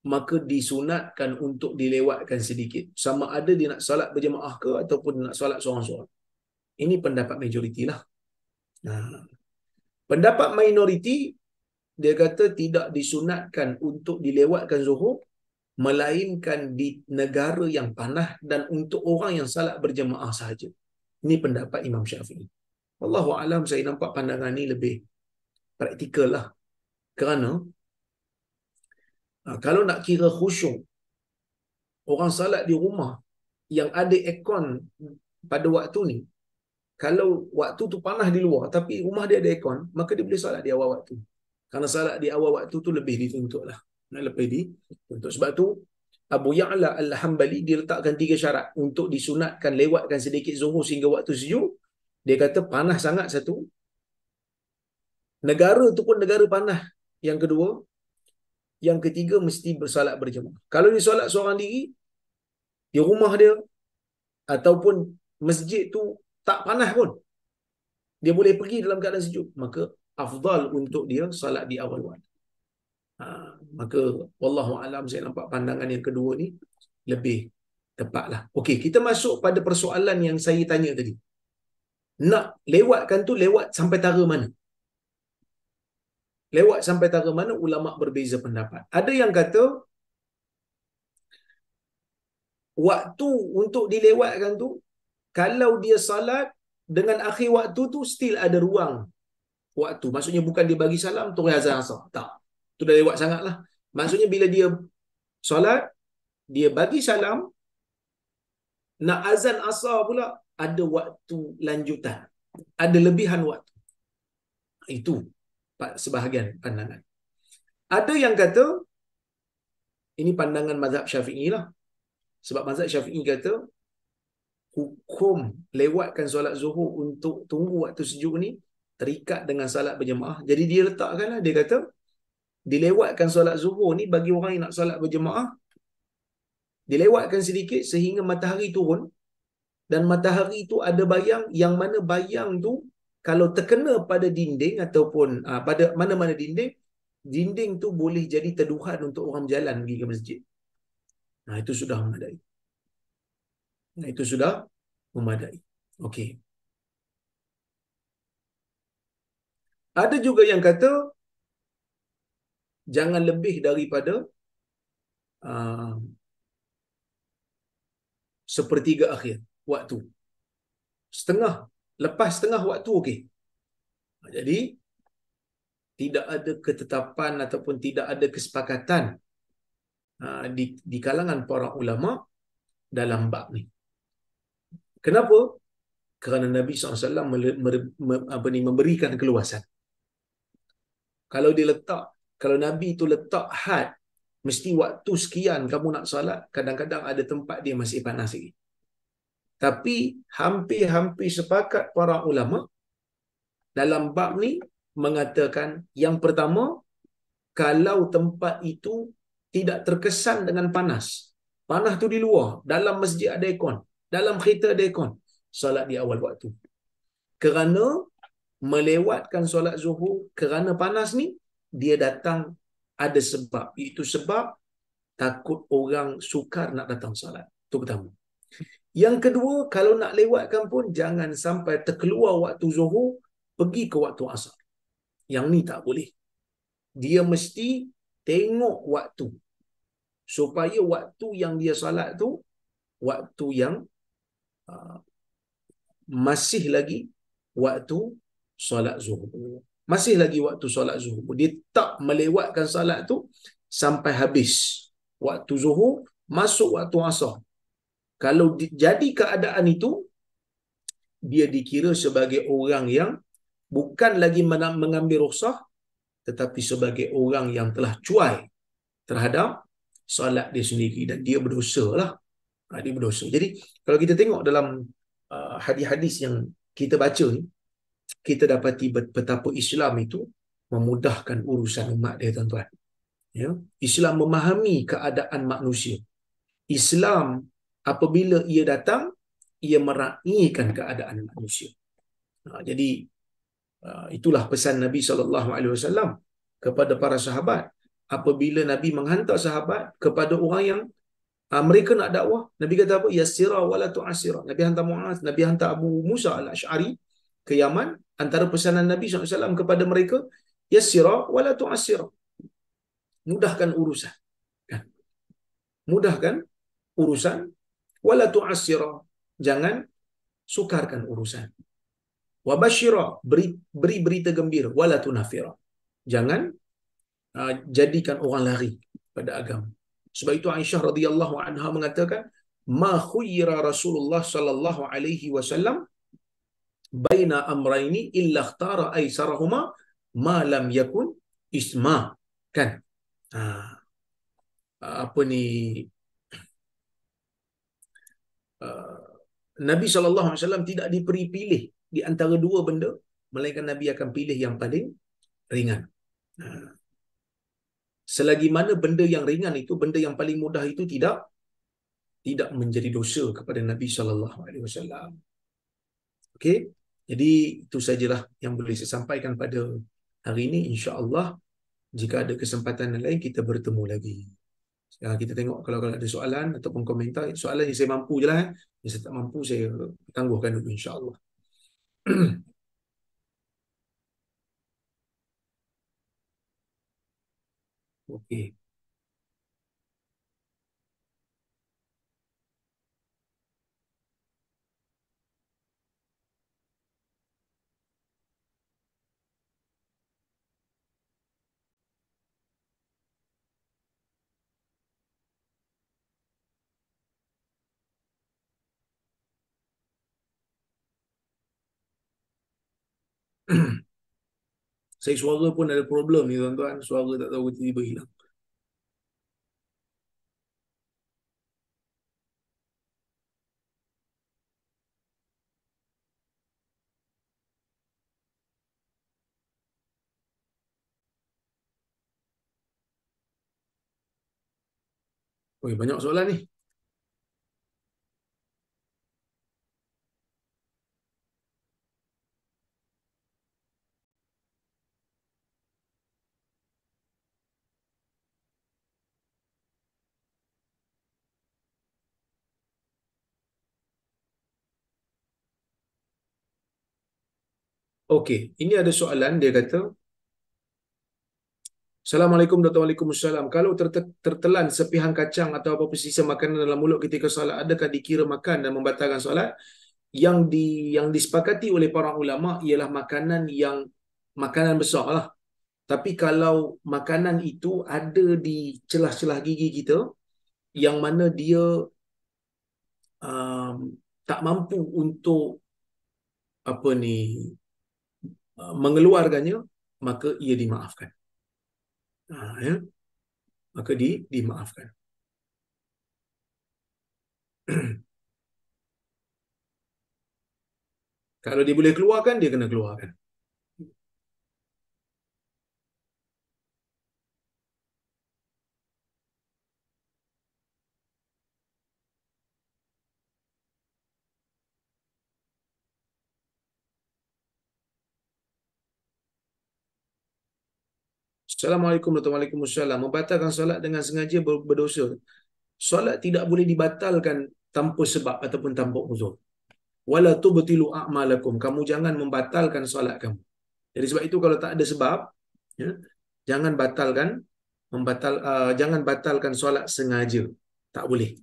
maka disunatkan untuk dilewatkan sedikit. Sama ada dia nak salat berjemaah ke ataupun nak salat seorang-seorang. Ini pendapat majoriti lah. Nah, pendapat minoriti, dia kata tidak disunatkan untuk dilewatkan zuhur, melainkan di negara yang panas dan untuk orang yang salat berjemaah sahaja. Ini pendapat Imam Syafi'i. Wallahu alam, saya nampak pandangan ni lebih praktikal lah. Kerana kalau nak kira khusyuk, orang salat di rumah yang ada aircon pada waktu ni, kalau waktu tu panas di luar tapi rumah dia ada aircon, maka dia boleh salat di awal waktu. Kerana salat di awal waktu tu lebih dituntut lah. Lebih dituntut. Sebab tu Abu Ya'la Al-Hambali dia letakkan 3 syarat untuk disunatkan lewatkan sedikit zuhur sehingga waktu sejuk. Dia kata panas sangat satu, negara tu pun negara panas yang kedua, yang ketiga mesti bersalat berjemaah. Kalau dia solat seorang diri di rumah dia ataupun masjid tu tak panas pun, dia boleh pergi dalam keadaan sejuk, maka afdal untuk dia salat di awal waktu. Maka wallahu alam, saya nampak pandangan yang kedua ni lebih tepatlah. Okey, kita masuk pada persoalan yang saya tanya tadi. Nak lewatkan tu lewat sampai tara mana? Lewat sampai tara mana, ulama berbeza pendapat. Ada yang kata waktu untuk dilewatkan tu, kalau dia salat dengan akhir waktu tu still ada ruang waktu. Maksudnya bukan dia bagi salam terus azan asar. Tak. Tu dah lewat sangatlah. Maksudnya bila dia solat, dia bagi salam, nak azan asar pula ada waktu lanjutan. Ada lebihan waktu. Itu sebahagian pandangan. Ada yang kata, ini pandangan mazhab Syafi'i lah. Sebab mazhab Syafi'i kata, hukum lewatkan solat zuhur untuk tunggu waktu sejuk ni terikat dengan salat berjemaah. Jadi dia letakkanlah, dia kata, dilewatkan solat zuhur ni bagi orang yang nak solat berjemaah, dilewatkan sedikit sehingga matahari turun, dan matahari tu ada bayang, yang mana bayang tu kalau terkena pada dinding ataupun pada mana-mana dinding tu boleh jadi teduhan untuk orang berjalan pergi ke masjid. Itu sudah memadai. Itu sudah memadai. Okey. Ada juga yang kata jangan lebih daripada sepertiga akhir waktu. Lepas setengah waktu okey. Jadi tidak ada ketetapan ataupun tidak ada kesepakatan di kalangan para ulama dalam bab ni. Kenapa? Kerana Nabi SAW memberikan keluasan. Kalau Nabi itu letak had, mesti waktu sekian kamu nak salat, kadang-kadang ada tempat dia masih panas lagi. Tapi hampir-hampir sepakat para ulama dalam bab ni mengatakan, yang pertama, kalau tempat itu tidak terkesan dengan panas. Panas tu di luar, dalam masjid ada aircon, dalam kereta ada aircon, salat di awal waktu. Kerana melewatkan solat zuhur kerana panas ni, dia datang ada sebab, iaitu sebab takut orang sukar nak datang salat. Itu pertama. Yang kedua, kalau nak lewatkan pun jangan sampai terkeluar waktu zuhur pergi ke waktu asar. Yang ni tak boleh. Dia mesti tengok waktu supaya waktu yang dia salat tu waktu yang masih lagi waktu solat zuhur. Masih lagi waktu solat zuhur. Dia tak melewatkan salat tu sampai habis waktu zuhur, masuk waktu asar. Kalau jadi keadaan itu, dia dikira sebagai orang yang bukan lagi mengambil rukhsah, tetapi sebagai orang yang telah cuai terhadap solat dia sendiri dan dia berdosa lah. Dia berdosa. Jadi kalau kita tengok dalam hadis-hadis yang kita baca ni, kita dapati betapa Islam itu memudahkan urusan umat dia, tuan-tuan. Ya, Islam memahami keadaan manusia. Islam apabila ia datang, ia meraihkan keadaan manusia. Jadi itulah pesan Nabi SAW kepada para sahabat. Apabila Nabi menghantar sahabat kepada orang yang mereka nak dakwah, Nabi kata apa? Yassira wala tu'assira. Nabi hantar Muaz, Nabi hantar Abu Musa al-Ash'ari ke Yaman. Antara pesanan Nabi SAW kepada mereka, yassira wala tu'assira. Mudahkan urusan. Kan? Mudahkan urusan, wala tu'assira. Jangan sukarkan urusan. Wabashira, beri berita gembira, wala tunafira. Jangan jadikan orang lari pada agama. Sebab itu Aisyah radhiyallahu anha mengatakan, ma khuyyira Rasulullah sallallahu alaihi wasallam baina amrayni illa ikhtara aisarahuma ma lam yakun isma. Kan? Apa ni, Nabi SAW tidak diberi pilih di antara dua benda, melainkan Nabi akan pilih yang paling ringan. Selagi mana benda yang ringan itu, benda yang paling mudah itu tidak menjadi dosa kepada Nabi SAW. Okey, jadi itu sajalah yang boleh saya sampaikan pada hari ini. InsyaAllah jika ada kesempatan yang lain kita bertemu lagi. Kita tengok kalau ada soalan ataupun komentar. Soalan yang saya mampu je lah. Yang saya tak mampu saya tangguhkan dulu, insyaAllah. Okey. Saya suara pun ada problem ni, tuan-tuan. Suara tak tahu tiba-tiba hilang. Oi, banyak soalan ni. Okey, ini ada soalan, dia kata, Assalamualaikum warahmatullahi wabarakatuh. Kalau tertelan sepihan kacang atau apa-apa sisa makanan dalam mulut ketika solat, adakah dikira makan dan membatalkan solat? Yang disepakati oleh para ulama ialah makanan besar lah. Tapi kalau makanan itu ada di celah-celah gigi kita, yang mana dia um, tak mampu untuk apa ni mengeluarkannya, maka ia dimaafkan. Ya, maka dimaafkan. Kalau dia boleh keluarkan, dia kena keluarkan. Assalamualaikum warahmatullahi wabarakatuh. Membatalkan solat dengan sengaja berdosa. Solat tidak boleh dibatalkan tanpa sebab ataupun tanpa uzur. Wala tubtilu a'malakum. Kamu jangan membatalkan solat kamu. Jadi sebab itu kalau tak ada sebab, ya, jangan batalkan solat sengaja. Tak boleh.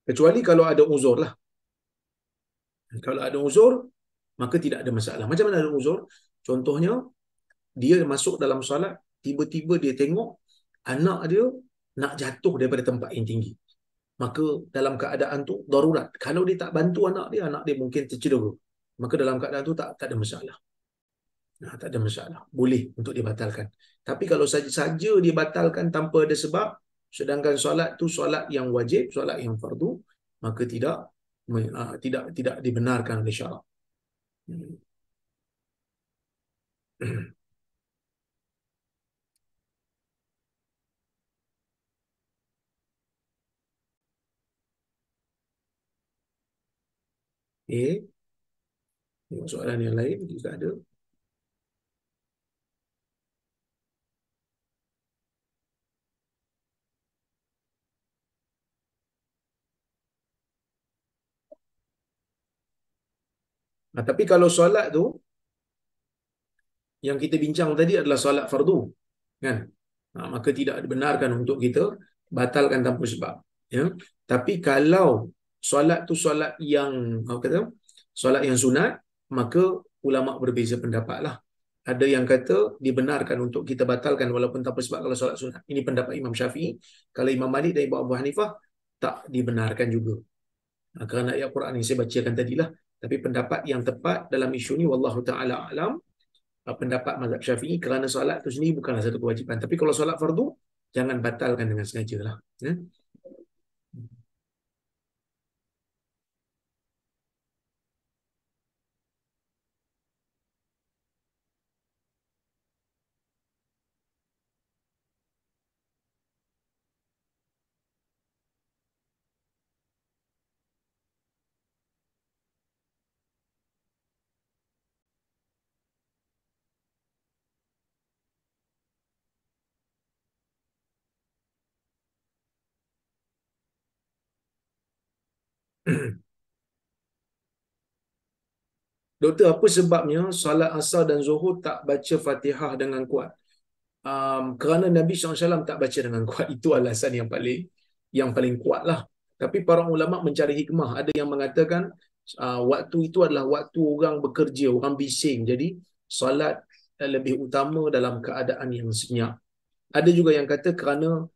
Kecuali kalau ada uzur lah. Kalau ada uzur, maka tidak ada masalah. Macam mana ada uzur? Contohnya, dia masuk dalam solat, tiba-tiba dia tengok anak dia nak jatuh daripada tempat yang tinggi. Maka dalam keadaan tu darurat. Kalau dia tak bantu anak dia mungkin tercedera. Maka dalam keadaan tu tak ada masalah. Tak ada masalah. Boleh untuk dibatalkan. Tapi kalau saja-saja dibatalkan tanpa ada sebab, sedangkan solat tu solat yang wajib, solat yang fardu, maka tidak dibenarkan oleh syarak. Hmm. Eh, tengok soalan yang lain juga ada. Tapi kalau solat tu, yang kita bincang tadi adalah solat fardu, kan? Maka tidak dibenarkan untuk kita batalkan tanpa sebab. Ya. Tapi kalau solat tu solat yang apa kata, solat yang sunat, maka ulama berbeza pendapat lah. Ada yang kata dibenarkan untuk kita batalkan walaupun tanpa sebab kalau solat sunat. Ini pendapat Imam Syafi'i. Kalau Imam Malik dan Ibu Abu Hanifah, tak dibenarkan juga. Kerana ayat Quran yang saya bacakan tadilah. Tapi pendapat yang tepat dalam isu ni, wallahu ta'ala alam, pendapat mazhab Syafi'i, kerana solat tu sendiri bukanlah satu kewajipan. Tapi kalau solat fardu, jangan batalkan dengan sengaja lah. Ya? Doktor, apa sebabnya solat asar dan zuhur tak baca Fatihah dengan kuat? Kerana Nabi SAW tak baca dengan kuat. Itu alasan yang paling kuat lah. Tapi para ulama mencari hikmah. Ada yang mengatakan waktu itu adalah waktu orang bekerja, orang bising. Jadi solat lebih utama dalam keadaan yang senyap. Ada juga yang kata kerana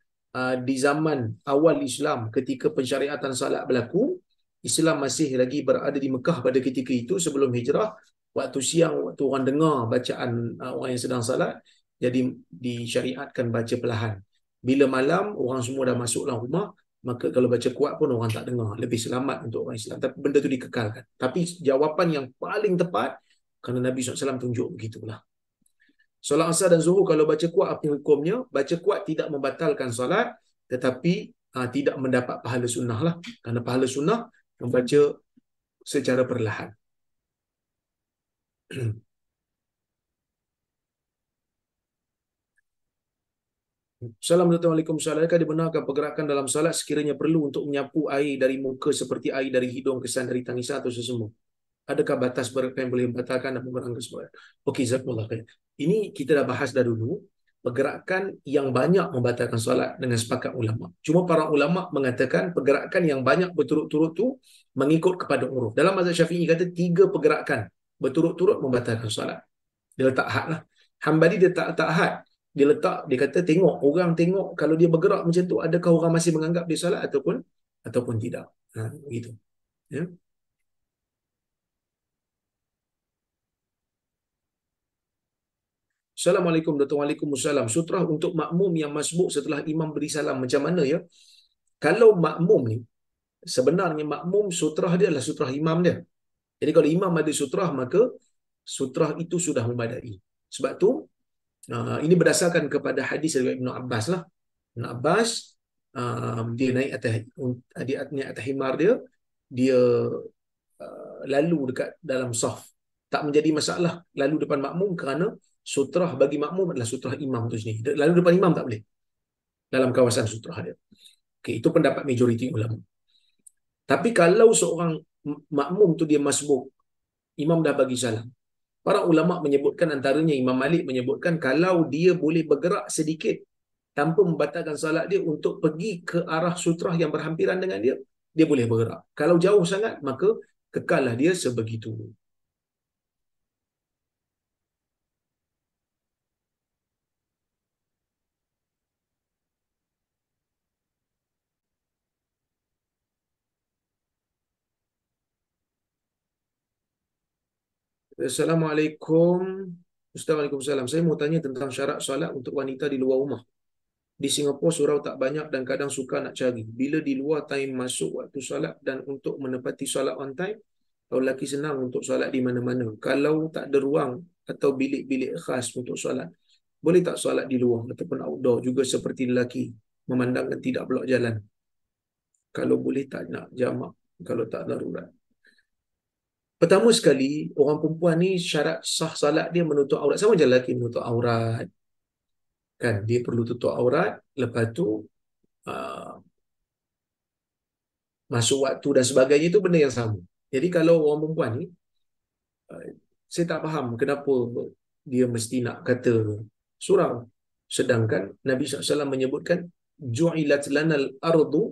di zaman awal Islam, ketika pensyariatan salat berlaku, Islam masih lagi berada di Mekah pada ketika itu sebelum hijrah. Waktu siang, waktu orang dengar bacaan orang yang sedang salat, jadi disyariatkan baca perlahan. Bila malam, orang semua dah masuk dalam rumah, maka kalau baca kuat pun orang tak dengar. Lebih selamat untuk orang Islam. Tapi benda tu dikekalkan. Tapi jawapan yang paling tepat, kerana Nabi SAW tunjuk begitulah. Solat asar dan zuhur kalau baca kuat apa hukumnya? Baca kuat tidak membatalkan solat, tetapi tidak mendapat pahala sunnah lah. Kerana pahala sunnah membaca secara perlahan. Assalamualaikum warahmatullahi wabarakatuh. Dibenarkan pergerakan dalam solat sekiranya perlu untuk menyapu air dari muka seperti air dari hidung, kesan dari tangisan atau sesama? Adakah batas pergerakan yang boleh membatalkan dan mengurangkan solat? Okey, jazakumullah khair. Ini kita dah bahas dah dulu. Pergerakan yang banyak membatalkan solat dengan sepakat ulama. Cuma para ulama mengatakan pergerakan yang banyak berturut-turut tu mengikut kepada uruf. Dalam mazhab Syafi'i kata 3 pergerakan berturut-turut membatalkan solat. Dia letak had lah. Hambali dia tak letak had. Dia letak, dia kata tengok, orang tengok kalau dia bergerak macam tu, adakah orang masih menganggap dia solat ataupun tidak. Begitu. Ya. Assalamualaikum Dr. Waalaikumsalam. Sutrah untuk makmum yang masbuk setelah imam beri salam macam mana ya? Kalau makmum ni, sebenarnya makmum sutrah dia adalah sutrah imam dia. Jadi kalau imam ada sutrah, maka sutrah itu sudah memadai. Sebab tu, ini berdasarkan kepada hadis dari Ibn Abbas lah. Ibn Abbas, dia naik atas himar dia, dia lalu dekat dalam saf. Tak menjadi masalah lalu depan makmum kerana sutrah bagi makmum adalah sutrah imam tu sendiri. Lalu depan imam tak boleh dalam kawasan sutrah dia. Okay, itu pendapat majoriti ulama. Tapi kalau seorang makmum tu dia masbuk, imam dah bagi salam. Para ulama menyebutkan, antaranya Imam Malik menyebutkan kalau dia boleh bergerak sedikit tanpa membatalkan salat dia untuk pergi ke arah sutrah yang berhampiran dengan dia, dia boleh bergerak. Kalau jauh sangat, maka kekallah dia sebegitu. Assalamualaikum. Ustaz, Waalaikumsalam. Saya mau tanya tentang syarat solat untuk wanita di luar rumah. Di Singapura surau tak banyak dan kadang suka nak cari. Bila di luar time masuk waktu solat dan untuk menepati solat on time, kalau lelaki senang untuk solat di mana-mana. Kalau tak ada ruang atau bilik-bilik khas untuk solat, boleh tak solat di luar ataupun outdoor juga seperti lelaki, memandangkan tidak blok jalan. Kalau boleh tak nak jamak kalau tak darurat. Pertama sekali, orang perempuan ni syarat sah salat dia menutup aurat. Sama je lelaki menutup aurat. Kan? Dia perlu tutup aurat. Lepas tu, uh, masuk waktu dan sebagainya itu benda yang sama. Jadi kalau orang perempuan ni, uh, saya tak faham kenapa dia mesti nak kata surau. Sedangkan Nabi SAW menyebutkan, Ju'ilat lanal ardu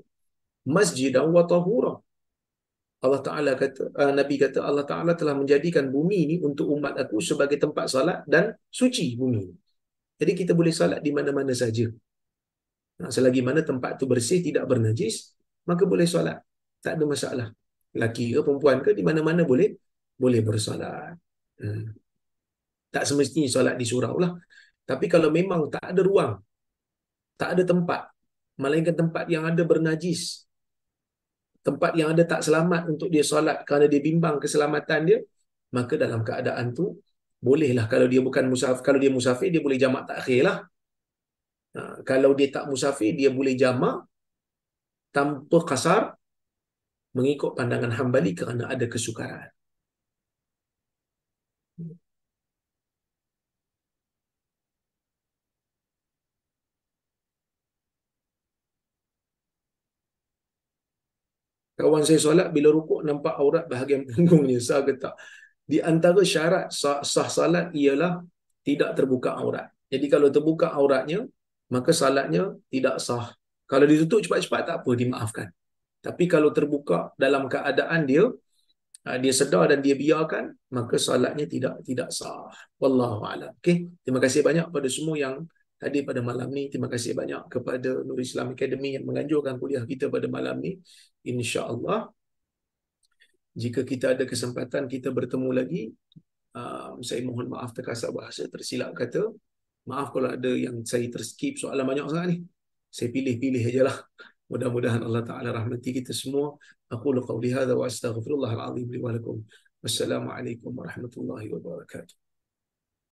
masjidan wa tahura. Allah Ta'ala kata, Nabi kata Allah Ta'ala telah menjadikan bumi ini untuk umat aku sebagai tempat salat dan suci bumi. Jadi kita boleh salat di mana-mana saja. Selagi mana tempat tu bersih, tidak bernajis, maka boleh salat. Tak ada masalah. Lelaki ke perempuan ke, di mana-mana boleh boleh bersalat. Hmm. Tak semestinya salat di surau lah. Tapi kalau memang tak ada ruang, tak ada tempat, melainkan tempat yang ada bernajis, tempat yang ada tak selamat untuk dia solat kerana dia bimbang keselamatan dia, maka dalam keadaan tu bolehlah. Kalau dia bukan musafir, kalau dia musafir dia boleh jamak takhir lah. Kalau dia tak musafir dia boleh jamak tanpa kasar mengikut pandangan Hambali kerana ada kesukaran. Kawan saya solat bila rukuk nampak aurat bahagian punggungnya, sah ke tak? Di antara syarat sah salat ialah tidak terbuka aurat. Jadi kalau terbuka auratnya, maka salatnya tidak sah. Kalau ditutup cepat-cepat tak apa, dimaafkan. Tapi kalau terbuka dalam keadaan dia sedar dan dia biarkan, maka salatnya tidak sah. Wallahu a'lam. Okey, terima kasih banyak pada semua yang hadir pada malam ni. Terima kasih banyak kepada Nur Islam Academy yang menganjurkan kuliah kita pada malam ni. Insya-Allah jika kita ada kesempatan kita bertemu lagi. Saya mohon maaf terkasar bahasa, tersilap kata. Maaf kalau ada yang saya terskip soalan banyak sangat ni. Saya pilih-pilih ajalah. Mudah-mudahan Allah Ta'ala rahmati kita semua. Aku qawli hadha wa astaghfirullahal azim li wa lakum. Wassalamualaikum warahmatullahi wabarakatuh.